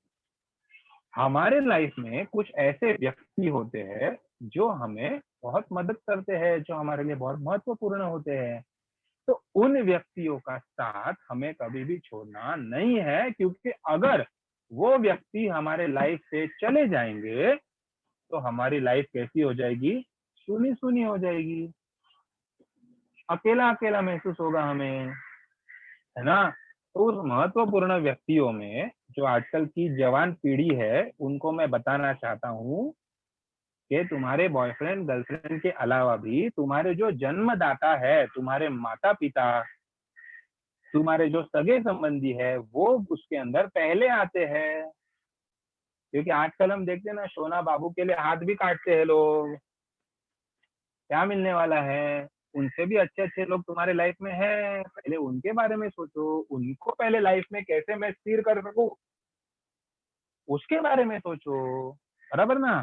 हमारे लाइफ में कुछ ऐसे व्यक्ति होते हैं जो हमें बहुत मदद करते हैं, जो हमारे लिए बहुत महत्वपूर्ण होते हैं। तो उन व्यक्तियों का साथ हमें कभी भी छोड़ना नहीं है, क्योंकि अगर वो व्यक्ति हमारे लाइफ से चले जाएंगे तो हमारी लाइफ कैसी हो जाएगी? सुनी सुनी हो जाएगी, अकेला अकेला महसूस होगा हमें, है ना? तो उस महत्वपूर्ण व्यक्तियों में जो आजकल की जवान पीढ़ी है, उनको मैं बताना चाहता हूँ कि तुम्हारे बॉयफ्रेंड गर्लफ्रेंड के अलावा भी तुम्हारे जो जन्मदाता है, तुम्हारे माता पिता, तुम्हारे जो सगे संबंधी है, वो उसके अंदर पहले आते हैं। क्योंकि आजकल हम देखते हैं ना, सोना बाबू के लिए हाथ भी काटते हैं लोग। क्या मिलने वाला है? उनसे भी अच्छे अच्छे लोग तुम्हारे लाइफ में है, पहले उनके बारे में सोचो, उनको पहले लाइफ में कैसे मैं स्थिर कर सकूं, उसके बारे में सोचो, बराबर ना?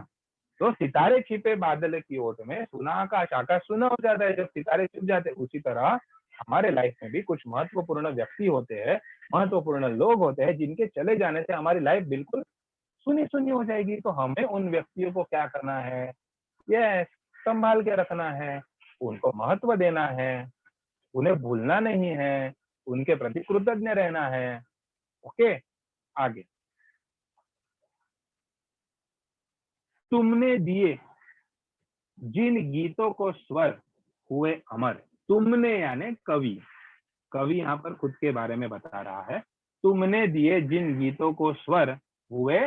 तो सितारे छिपे बादल की ओट में, सुना आकाश, आकाश सुना हो जाता है जब सितारे छिप जाते हैं। उसी तरह हमारे लाइफ में भी कुछ महत्वपूर्ण व्यक्ति होते हैं, महत्वपूर्ण लोग होते हैं, जिनके चले जाने से हमारी लाइफ बिल्कुल सुनी सुनी हो जाएगी। तो हमें उन व्यक्तियों को क्या करना है? ये संभाल के रखना है, उनको महत्व देना है, उन्हें भूलना नहीं है, उनके प्रति कृतज्ञ रहना है। ओके, आगे। तुमने दिए जिन गीतों को स्वर हुए अमर। तुमने यानी कवि, कवि यहाँ पर खुद के बारे में बता रहा है। तुमने दिए जिन गीतों को स्वर हुए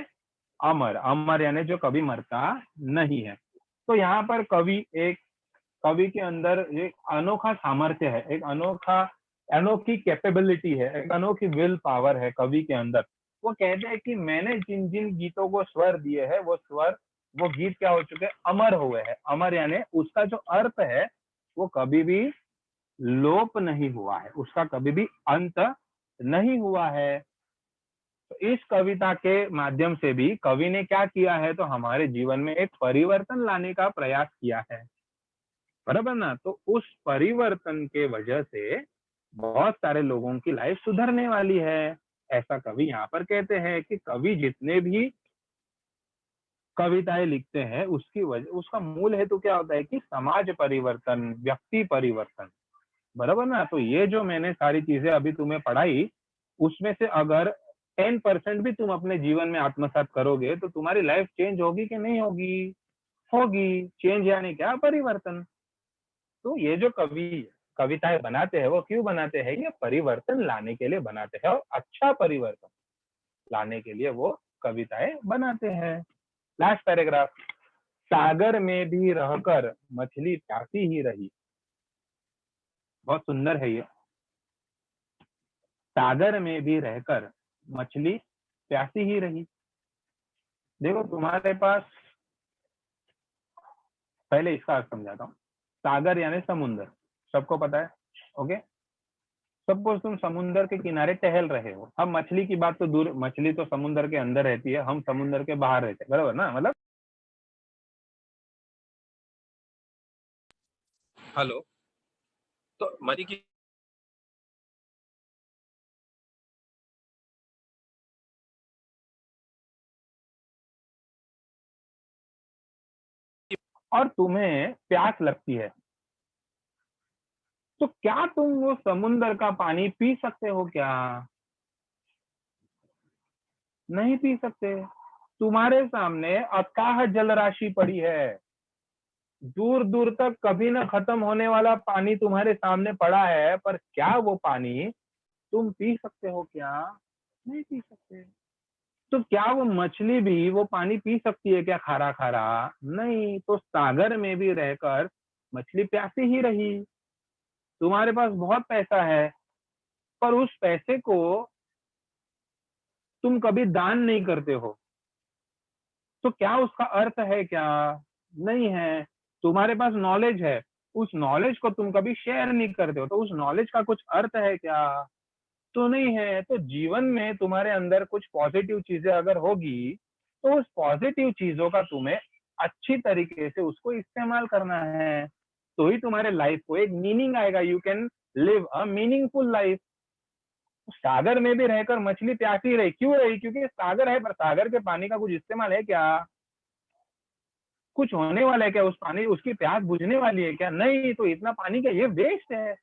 अमर, अमर यानी जो कभी मरता नहीं है। तो यहाँ पर कवि, एक कवि के अंदर एक अनोखा सामर्थ्य है, एक अनोखी कैपेबिलिटी है, एक अनोखी विल पावर है कवि के अंदर। वो कहते हैं कि मैंने जिन जिन गीतों को स्वर दिए हैं, वो स्वर, वो गीत क्या हो चुके हैं? अमर हुए हैं। अमर यानी उसका जो अर्थ है वो कभी भी लोप नहीं हुआ है, उसका कभी भी अंत नहीं हुआ है। तो इस कविता के माध्यम से भी कवि ने क्या किया है? तो हमारे जीवन में एक परिवर्तन लाने का प्रयास किया है, बराबर ना? तो उस परिवर्तन के वजह से बहुत सारे लोगों की लाइफ सुधरने वाली है। ऐसा कवि यहाँ पर कहते हैं कि कवि जितने भी कविताएं लिखते हैं उसकी वजह, उसका मूल हेतु क्या होता है कि समाज परिवर्तन, व्यक्ति परिवर्तन, बराबर ना। तो ये जो मैंने सारी चीजें अभी तुम्हें पढ़ाई, उसमें से अगर 10% भी तुम अपने जीवन में आत्मसात करोगे तो तुम्हारी लाइफ चेंज होगी कि नहीं होगी? होगी। चेंज यानी क्या? परिवर्तन। तो ये जो कवि कविताएं बनाते हैं वो क्यों बनाते हैं? ये परिवर्तन लाने के लिए बनाते हैं, और अच्छा परिवर्तन लाने के लिए वो कविताएं बनाते हैं। लास्ट पैराग्राफ, सागर में भी रहकर मछली प्यासी ही रही। बहुत सुंदर है ये। सागर में भी रहकर मछली प्यासी ही रही। देखो तुम्हारे पास, पहले इसका अर्थ समझाता हूँ। सागर यानी समुद्र, सबको पता है। ओके, सपोज तुम समुद्र के किनारे टहल रहे हो। हम मछली की बात तो दूर, मछली तो समुद्र के अंदर रहती है, हम समुद्र के बाहर रहते हैं, बराबर ना? मतलब हेलो, तो मछली की, और तुम्हें प्यास लगती है, तो क्या तुम वो समुद्र का पानी पी सकते हो क्या? नहीं पी सकते। तुम्हारे सामने अथाह जल राशि पड़ी है, दूर दूर तक कभी न खत्म होने वाला पानी तुम्हारे सामने पड़ा है, पर क्या वो पानी तुम पी सकते हो क्या? नहीं पी सकते। तो क्या वो मछली भी वो पानी पी सकती है क्या, खारा खारा? नहीं। तो सागर में भी रहकर मछली प्यासी ही रही। तुम्हारे पास बहुत पैसा है, पर उस पैसे को तुम कभी दान नहीं करते हो, तो क्या उसका अर्थ है क्या? नहीं है। तुम्हारे पास नॉलेज है, उस नॉलेज को तुम कभी शेयर नहीं करते हो, तो उस नॉलेज का कुछ अर्थ है क्या? तो नहीं है। तो जीवन में तुम्हारे अंदर कुछ पॉजिटिव चीजें अगर होगी, तो उस पॉजिटिव चीजों का तुम्हें अच्छी तरीके से उसको इस्तेमाल करना है, तो ही तुम्हारे लाइफ को एक मीनिंग आएगा। You can live a meaningful life. सागर में भी रहकर मछली प्यासी रही, क्यों रही? क्योंकि सागर है, पर सागर के पानी का कुछ इस्तेमाल है क्या? कुछ होने वाला है क्या? उस पानी, उसकी प्यास बुझने वाली है क्या? नहीं। तो इतना पानी क्या, ये वेस्ट है।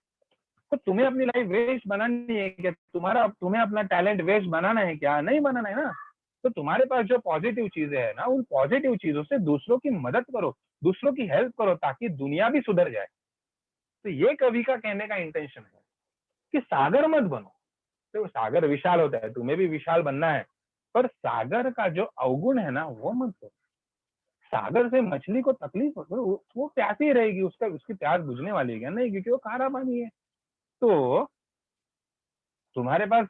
तो तुम्हें अपनी लाइफ वेस्ट बनानी है क्या? तुम्हें अपना टैलेंट वेस्ट बनाना है क्या? नहीं बनाना है ना। तो तुम्हारे पास जो पॉजिटिव चीजें है ना, उन पॉजिटिव चीजों से दूसरों की मदद करो, दूसरों की हेल्प करो, ताकि दुनिया भी सुधर जाए। तो ये कवि का कहने का इंटेंशन है कि सागर मत बनो। तो सागर विशाल होता है, तुम्हें भी विशाल बनना है, पर सागर का जो अवगुण है ना वो मत करो। सागर से मछली को तकलीफ हो तो वो प्यासी रहेगी, उसका उसकी प्यास बुझने वाली है क्या? नहीं, क्योंकि वो खारा पानी है। तो तुम्हारे पास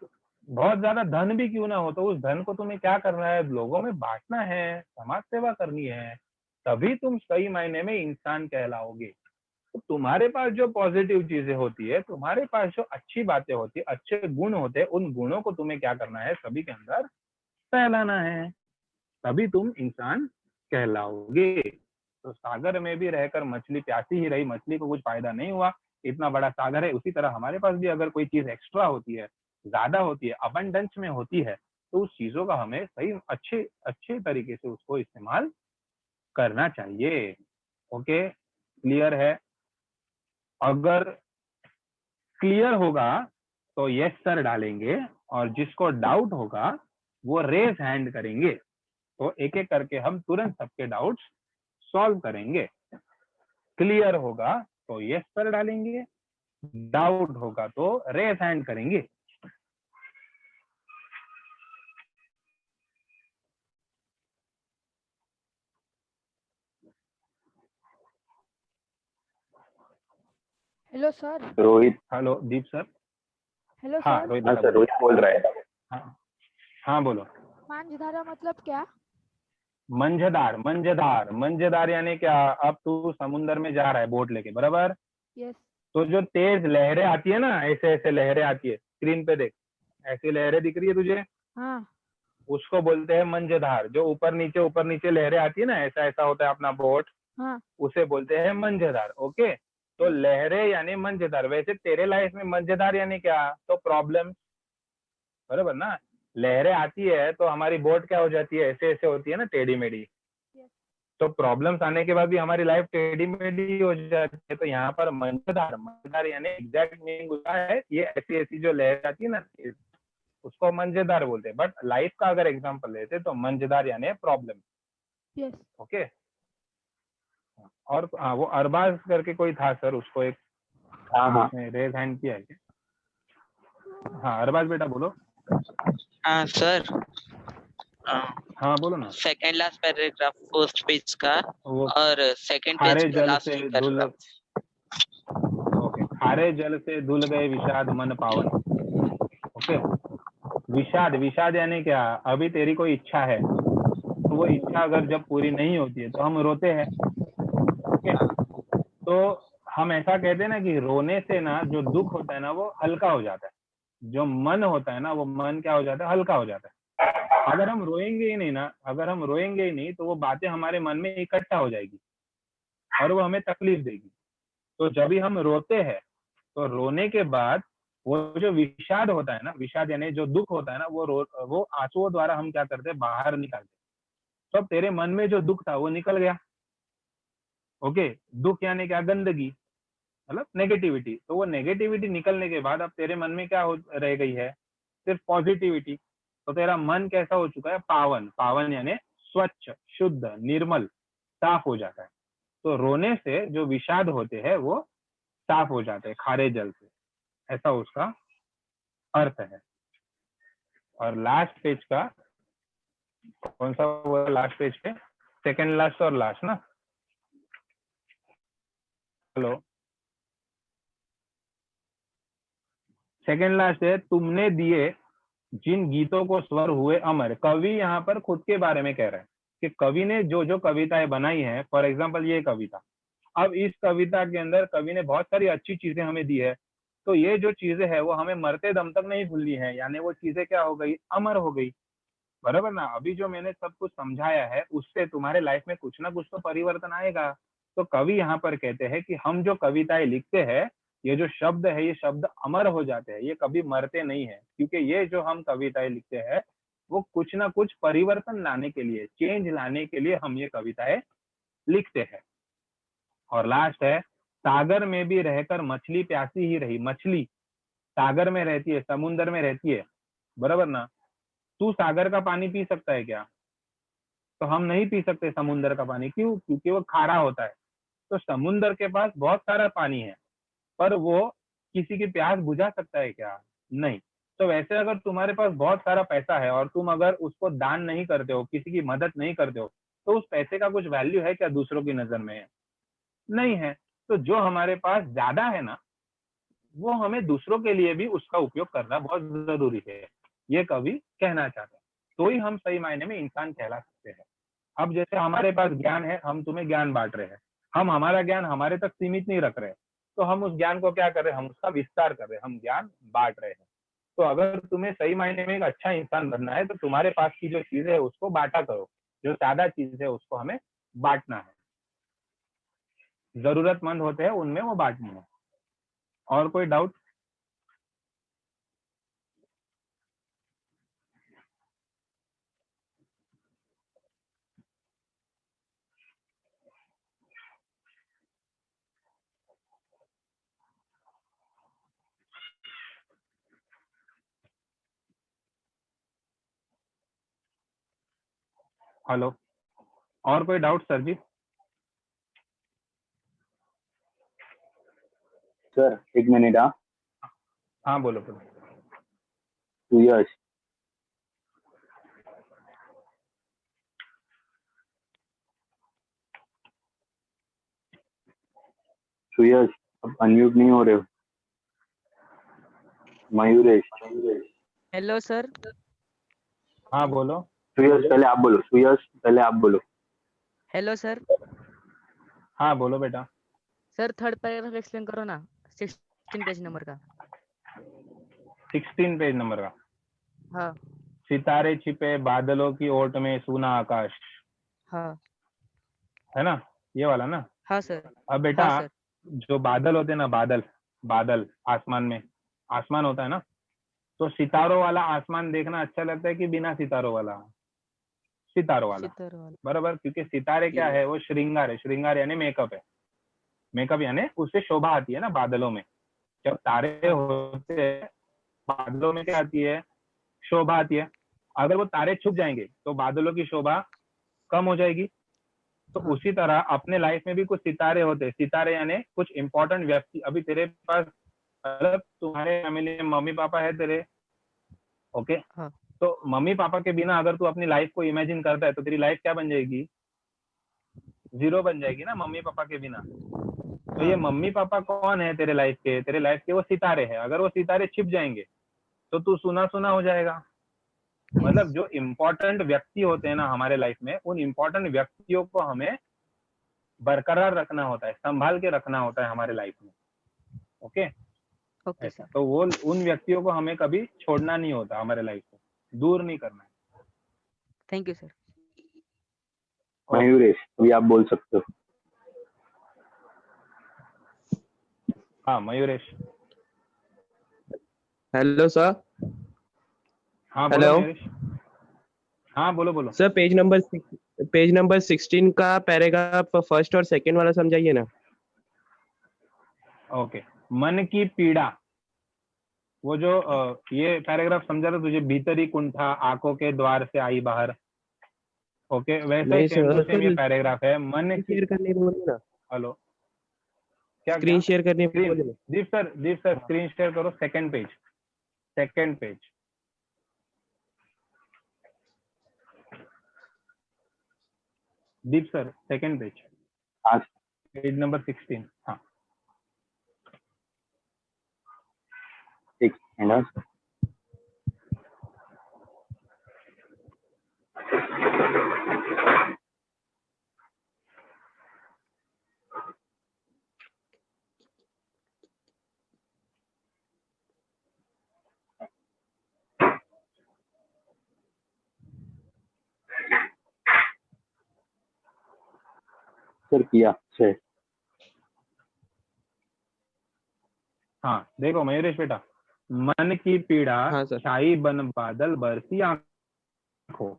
बहुत ज्यादा धन भी क्यों ना हो, तो उस धन को तुम्हें क्या करना है? लोगों में बांटना है, समाज सेवा करनी है, तभी तुम सही मायने में इंसान कहलाओगे। तो तुम्हारे पास जो पॉजिटिव चीजें होती है, तुम्हारे पास जो अच्छी बातें होती है, अच्छे गुण होते हैं, उन गुणों को तुम्हें क्या करना है? सभी के अंदर फैलाना है, तभी तुम इंसान कहलाओगे। तो सागर में भी रहकर मछली प्यासी ही रही, मछली को कुछ फायदा नहीं हुआ। इतना बड़ा सागर है, उसी तरह हमारे पास भी अगर कोई चीज एक्स्ट्रा होती है, ज्यादा होती है, अबंडेंस में होती है, तो उस चीजों का हमें सही अच्छे अच्छे तरीके से उसको इस्तेमाल करना चाहिए। ओके, क्लियर है? अगर क्लियर होगा तो यस सर डालेंगे, और जिसको डाउट होगा वो रेज हैंड करेंगे। तो एक एक करके हम तुरंत सबके डाउट्स सॉल्व करेंगे। क्लियर होगा तो यस पर डालेंगे, डाउट होगा तो रेस हैंड करेंगे। Hello sir. Rohit, hello Deep sir. Hello हाँ सर। रोहित, हाँ सर, रोहित बोल रहा है। हाँ हाँ बोलो। मांझधारा मतलब क्या? मंझधार, मंझधार, मंझधार यानी क्या? अब तू समुन्द्र में जा रहा है बोट लेके, बराबर? यस। तो जो तेज लहरें आती है ना, ऐसे ऐसे लहरें आती है, स्क्रीन पे देख, ऐसी लहरें दिख रही है तुझे? हाँ। उसको बोलते हैं मंझधार। जो ऊपर नीचे लहरें आती है ना, ऐसा ऐसा होता है अपना बोट, हाँ। उसे बोलते हैं मंझधार। ओके, तो लहरें यानी मंझधार। वैसे तेरे लाइफ में मंझधार यानी क्या? तो प्रॉब्लम, बराबर ना। लहरें आती है तो हमारी बोट क्या हो जाती है, ऐसे ऐसे होती है ना, टेढ़ी मेढ़ी। Yes. तो प्रॉब्लम्स आने के बाद भी हमारी लाइफ टेढ़ी मेढ़ी हो जाती है। तो यहाँ पर मंझधार, मंझधार यानी एग्जैक्ट मीनिंग उसका है, ये ऐसी ऐसी जो लहर आती है ना, उसको मंझधार बोलते हैं। बट लाइफ का अगर एग्जांपल लेते तो मंझधार यानी प्रॉब्लम। Yes. ओके। और हाँ, वो अरबाज करके कोई था सर, उसको एक हाँ हाँ रेज हैंड किया है क्या? हाँ अरबाज बेटा बोलो। हाँ सर, हाँ बोलो ना। Second last paragraph first page का वो और सेकंड खारे पेज का जल लास्ट से धुल, पैराग्राफ। ओके, खारे जल से धुल गए विषाद मन पावन। ओके, विषाद, विषाद यानी क्या? अभी तेरी कोई इच्छा है, तो वो इच्छा अगर जब पूरी नहीं होती है तो हम रोते हैं। ओके, तो हम ऐसा कहते हैं ना कि रोने से ना जो दुख होता है ना वो हल्का हो जाता है। जो मन होता है ना वो मन क्या हो जाता है, हल्का हो जाता है। अगर हम रोएंगे ही नहीं ना, अगर हम रोएंगे ही नहीं तो वो बातें हमारे मन में इकट्ठा हो जाएगी और वो हमें तकलीफ देगी। तो जब भी हम रोते हैं तो रोने के बाद वो जो विषाद होता है ना, विषाद यानी जो दुख होता है ना, वो आंसुओं द्वारा हम क्या करते हैं, बाहर निकालते हैं। तो अब तेरे मन में जो दुख था वो निकल गया। ओके, दुख यानी क्या? गंदगी, मतलब नेगेटिविटी। तो वो नेगेटिविटी निकलने के बाद अब तेरे मन में क्या रह गई है? सिर्फ पॉजिटिविटी। तो तेरा मन कैसा हो चुका है? पावन। पावन यानी स्वच्छ, शुद्ध, निर्मल, साफ हो जाता है। तो रोने से जो विषाद होते हैं वो साफ हो जाते हैं खारे जल से, ऐसा उसका अर्थ है। और लास्ट पेज का कौन सा वो लास्ट पेज पे? सेकंड लास्ट और लास्ट ना। हेलो, सेकंड लास्ट है, तुमने दिए जिन गीतों को स्वर हुए अमर। कवि यहाँ पर खुद के बारे में कह रहा है कि कवि ने जो जो कविताएं बनाई हैं, फॉर एग्जाम्पल ये कविता, अब इस कविता के अंदर कवि ने बहुत सारी अच्छी चीजें हमें दी है। तो ये जो चीजें है वो हमें मरते दम तक नहीं भूलनी है, यानी वो चीजें क्या हो गई, अमर हो गई। बराबर ना। अभी जो मैंने सब कुछ समझाया है उससे तुम्हारे लाइफ में कुछ ना कुछ तो परिवर्तन आएगा। तो कवि यहाँ पर कहते हैं कि हम जो कविताएं लिखते हैं, ये जो शब्द है ये शब्द अमर हो जाते हैं, ये कभी मरते नहीं है। क्योंकि ये जो हम कविताएं लिखते हैं वो कुछ ना कुछ परिवर्तन लाने के लिए, चेंज लाने के लिए हम ये कविताएं लिखते हैं। और लास्ट है, सागर में भी रहकर मछली प्यासी ही रही। मछली सागर में रहती है, समुन्द्र में रहती है, बराबर ना। तू सागर का पानी पी सकता है क्या? तो हम नहीं पी सकते समुन्द्र का पानी। क्यों? क्योंकि वो खारा होता है। तो समुन्द्र के पास बहुत सारा पानी है, पर वो किसी की प्यास बुझा सकता है क्या? नहीं। तो वैसे अगर तुम्हारे पास बहुत सारा पैसा है और तुम अगर उसको दान नहीं करते हो, किसी की मदद नहीं करते हो, तो उस पैसे का कुछ वैल्यू है क्या दूसरों की नजर में? नहीं है। तो जो हमारे पास ज्यादा है ना, वो हमें दूसरों के लिए भी उसका उपयोग करना बहुत जरूरी है, ये कवि कहना चाहते हैं। तो ही हम सही मायने में इंसान कहला सकते हैं। अब जैसे हमारे पास ज्ञान है, हम तुम्हें ज्ञान बांट रहे हैं, हम हमारा ज्ञान हमारे तक सीमित नहीं रख रहे, तो हम उस ज्ञान को क्या कर रहे हैं, हम उसका विस्तार कर रहे हैं, हम ज्ञान बांट रहे हैं। तो अगर तुम्हें सही मायने में एक अच्छा इंसान बनना है तो तुम्हारे पास की जो चीजें है उसको बांटा करो, जो सादा चीज है उसको हमें बांटना है, जरूरतमंद होते हैं उनमें वो बांटनी है। और कोई डाउट? हेलो, और कोई डाउट सर जी? सर एक मिनट। हाँ हाँ बोलो बोलो। सुयश, सुयश अब अनम्यूट नहीं हो रहे हो। Mayuresh, hello sir. हाँ बोलो। सुयश पहले आप बोलो, सुयश पहले आप बोलो। Hello sir. हाँ बोलो बेटा। सर थर्ड पैराग्राफ एक्सप्लेन करो ना, 16 पेज नंबर का। 16 पेज नंबर का। हाँ सितारे छिपे बादलों की ओट में सूना आकाश, हाँ है ना, ये वाला ना। हाँ सर। अब बेटा हाँ सर। जो बादल होते हैं ना, बादल बादल आसमान में, आसमान होता है ना, तो सितारों वाला आसमान देखना अच्छा लगता है कि बिना सितारों वाला? सितारों वाला, सितारों वाला। बराबर, क्योंकि सितारे क्या है, वो श्रृंगार है, श्रृंगार यानी मेकअप है, मेकअप यानी उससे शोभा आती है ना बादलों में। जब तारे होते हैं बादलों में क्या आती है, शोभा आती है। अगर वो तारे छुप जाएंगे तो बादलों की शोभा कम हो जाएगी। तो हाँ। उसी तरह अपने लाइफ में भी कुछ सितारे होते हैं, सितारे यानी कुछ इंपॉर्टेंट व्यक्ति। अभी तेरे पास, मतलब तुम्हारे फैमिली में मम्मी पापा है तेरे, ओके, हाँ। तो मम्मी पापा के बिना अगर तू अपनी लाइफ को इमेजिन करता है तो तेरी लाइफ क्या बन जाएगी, जीरो बन जाएगी ना, मम्मी पापा के बिना। तो ये हाँ। मम्मी पापा कौन है तेरे लाइफ के, तेरे लाइफ के वो सितारे हैं। अगर वो सितारे छिप जाएंगे तो तू सुना सुना हो जाएगा। मतलब जो इम्पोर्टेंट व्यक्ति होते हैं ना हमारे लाइफ में, उन इम्पोर्टेंट व्यक्तियों को हमें बरकरार रखना होता है, संभाल के रखना होता है हमारे लाइफ में, ओके। ओके ऐसा सर। तो वो उन व्यक्तियों को हमें कभी छोड़ना नहीं होता, हमारे लाइफ से दूर नहीं करना है। Thank you sir. मयूरेश, अभी आप बोल सकते हो। हाँ मयूरेश। Hello sir. हाँ बोलो हेलो मयूरेश। हाँ बोलो बोलो। सर, पेज नंबर 16 का पैराग्राफ फर्स्ट और सेकंड वाला समझाइए ना। ओके, मन की पीड़ा, वो जो ये पैराग्राफ समझा था तुझे, भीतरी कुंठा आंखों के द्वार से आई बाहर, ओके, वैसा ही नहीं सेम टू सर, सेम ये पैराग्राफ है। मन की, शेयर करने को बोलिए ना। हेलो, क्या क्या स्क्रीन शेयर करने को स्क्रीन, बोलिए ना। दीप सर स्क्रीन शेयर करो, सेकंड पेज, सेकंड पेज। दीप सर सेकंड पेज, आज पेज नंबर 16। हाँ एक सेकंड। सर किया सर। हाँ, देखो मयूरेश बेटा, मन की पीड़ा हाँ सर। छाई बन बादल बरसी आंखों।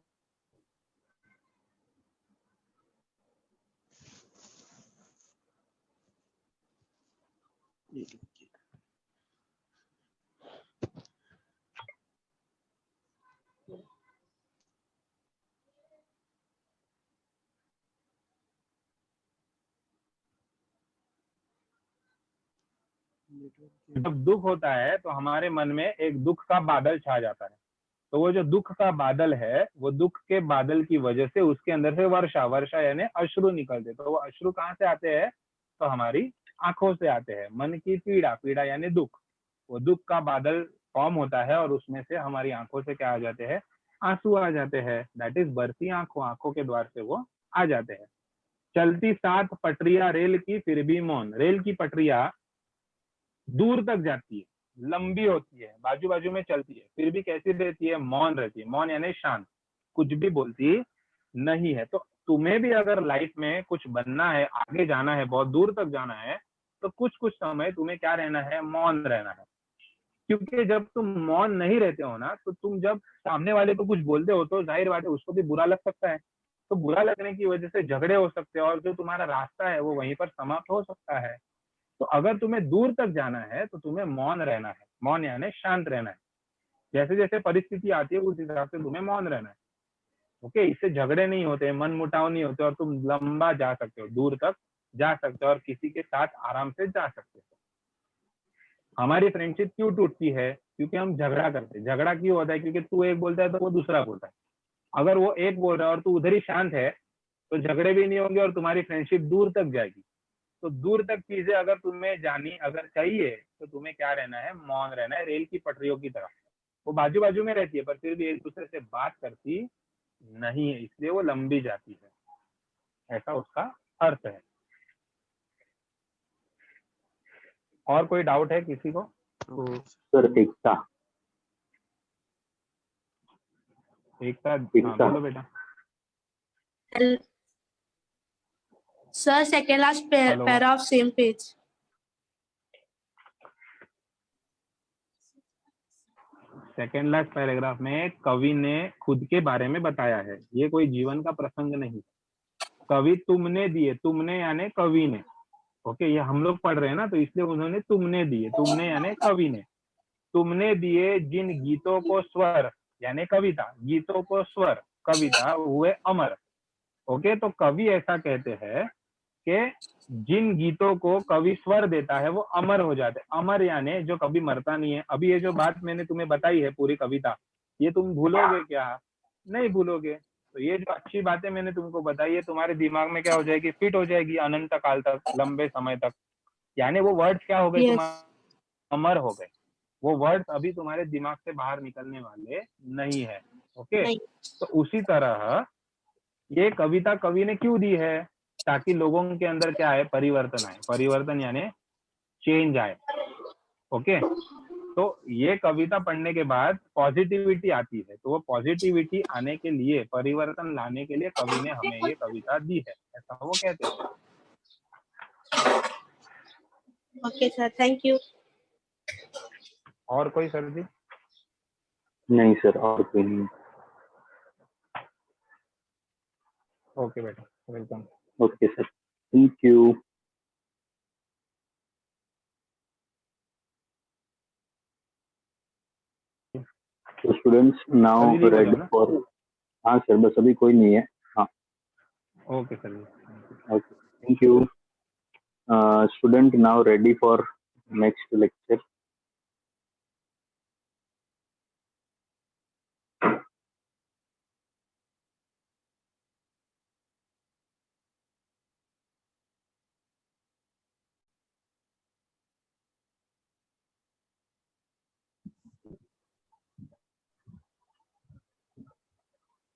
जब दुख होता है तो हमारे मन में एक दुख का बादल छा जाता है। तो वो जो दुख का बादल है, वो दुख के बादल की वजह से उसके अंदर से वर्षा, वर्षा यानी अश्रु निकलते। तो वो अश्रु कहाँ से आते हैं, तो हमारी आंखों से आते हैं। मन की पीड़ा, पीड़ा यानी दुख, वो दुख का बादल फॉर्म होता है और उसमें से हमारी आंखों से क्या आ जाते हैं, आंसू आ जाते हैं। दैट इज बरसी आंखों, आंखों के द्वार से वो आ जाते हैं। चलती 7 पटरिया रेल की फिर भी मौन, रेल की पटरिया दूर तक जाती है, लंबी होती है, बाजू बाजू में चलती है, फिर भी कैसी रहती है, मौन रहती है। मौन यानी शांत, कुछ भी बोलती नहीं है। तो तुम्हें भी अगर लाइफ में कुछ बनना है, आगे जाना है, बहुत दूर तक जाना है, तो कुछ कुछ समय तुम्हें क्या रहना है, मौन रहना है। क्योंकि जब तुम मौन नहीं रहते हो ना, तो तुम जब सामने वाले को कुछ बोलते हो तो जाहिर बात है उसको भी बुरा लग सकता है। तो बुरा लगने की वजह से झगड़े हो सकते हैं और जो तुम्हारा रास्ता है वो वहीं पर समाप्त हो सकता है। तो अगर तुम्हें दूर तक जाना है तो तुम्हें मौन रहना है, मौन यानी शांत रहना है। जैसे जैसे परिस्थिति आती है उस हिसाब से तुम्हें मौन रहना है, ओके। इससे झगड़े नहीं होते, मन मुटाव नहीं होते और तुम लंबा जा सकते हो, दूर तक जा सकते हो और किसी के साथ आराम से जा सकते हो। हमारी फ्रेंडशिप क्यों टूटती है, क्योंकि हम झगड़ा करते हैं। झगड़ा क्यों होता है, क्योंकि तू एक बोलता है तो वो दूसरा बोलता है। अगर वो एक बोल रहा है और तू उधर ही शांत है तो झगड़े भी नहीं होंगे और तुम्हारी फ्रेंडशिप दूर तक जाएगी। तो दूर तक चीजें अगर तुम्हें जानी अगर चाहिए तो तुम्हें क्या रहना है, मौन रहना है। रेल की पटरियों की तरह वो बाजू बाजू में रहती है पर फिर भी एक दूसरे से बात करती नहीं है, इसलिए वो लंबी जाती है, ऐसा उसका अर्थ है। और कोई डाउट है किसी को? सर एकता। एकता, हाँ एकता। बोलो बेटा। Sir, second last Hello. paragraph, same page. Second last paragraph में कवि ने खुद के बारे में बताया है, ये कोई जीवन का प्रसंग नहीं। कवि तुमने दिए, तुमने यानी कवि ने, ओके, ये हम लोग पढ़ रहे हैं ना, तो इसलिए उन्होंने तुमने दिए, तुमने यानी कवि ने, तुमने दिए जिन गीतों को स्वर यानी कविता, गीतों को स्वर कविता हुए अमर। ओके, तो कवि ऐसा कहते हैं कि जिन गीतों को कवि स्वर देता है वो अमर हो जाते हैं। अमर यानी जो कभी मरता नहीं है। अभी ये जो बात मैंने तुम्हें बताई है पूरी कविता, ये तुम भूलोगे क्या? नहीं भूलोगे। तो ये जो अच्छी बातें मैंने तुमको बताई है तुम्हारे दिमाग में क्या हो जाएगी, फिट हो जाएगी अनंत काल तक, लंबे समय तक। यानी वो वर्ड्स क्या हो गए, तुम्हारे अमर हो गए। वो वर्ड्स अभी तुम्हारे दिमाग से बाहर निकलने वाले नहीं है। ओके, तो उसी तरह ये कविता कवि ने क्यों दी है? ताकि लोगों के अंदर क्या है, परिवर्तन आए। परिवर्तन यानी चेंज आए। ओके, तो ये कविता पढ़ने के बाद पॉजिटिविटी आती है, तो वो पॉजिटिविटी आने के लिए, परिवर्तन लाने के लिए कवि ने हमें ये कविता दी है, ऐसा वो कहते हैं। Okay sir, thank you. और कोई सर जी? नहीं सर, और कोई नहीं। ओके बेटा, welcome. Okay sir, thank you. तो स्टूडेंट्स नाउ अभी नहीं रेडी बोला ना? फॉर, हाँ सर, बस अभी कोई नहीं है। हाँ, okay sir ji, okay, thank you. Student now ready for next lecture.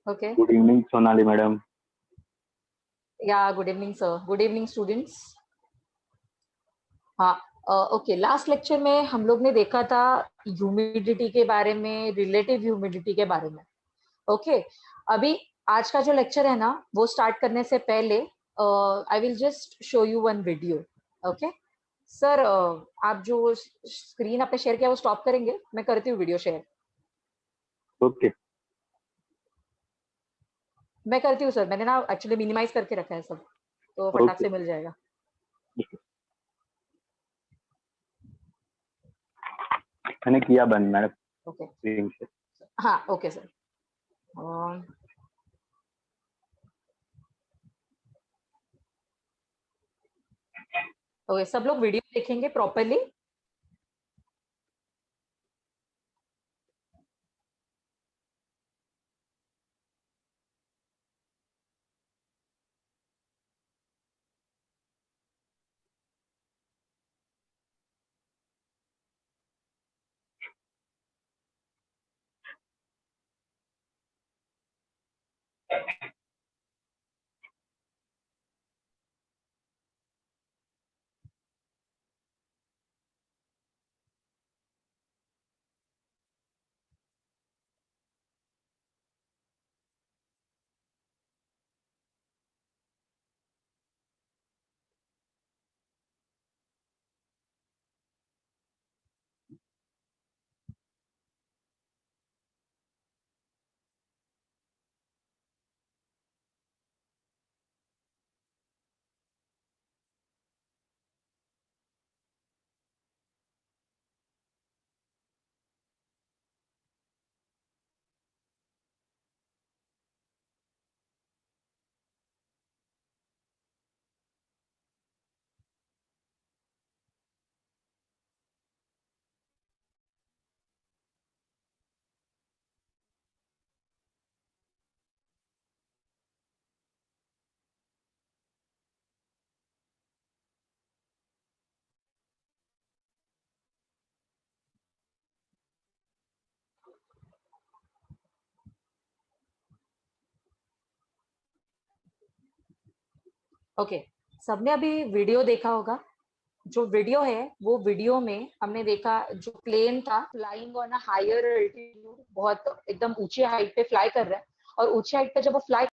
Okay. Good evening Sonali madam. Yeah, good evening, sir. Good evening, students. हाँ, ओके, लास्ट लेक्चर में हम लोग ने देखा था ह्यूमिडिटी के बारे में, रिलेटिव ह्यूमिडिटी के बारे में। ओके, अभी आज का जो लेक्चर है ना, वो स्टार्ट करने से पहले I will just show you one video. Okay sir, आप जो स्क्रीन आपने शेयर किया वो स्टॉप करेंगे? मैं करती हूँ वीडियो शेयर। ओके, मैं करती हूँ सर, मैंने ना एक्चुअली मिनिमाइज करके रखा है सब, तो फटाक से मिल जाएगा। मैंने किया बंद मैडम। ओके, हाँ ओके सर। ओके, सब लोग वीडियो देखेंगे प्रॉपरली। ओके, सबने अभी वीडियो देखा होगा। जो वीडियो है वो वीडियो में हमने देखा जो प्लेन था flying on a higher altitude, बहुत एकदम ऊंची हाइट पे फ्लाई कर रहा है, और ऊंची हाइट पे जब वो फ्लाई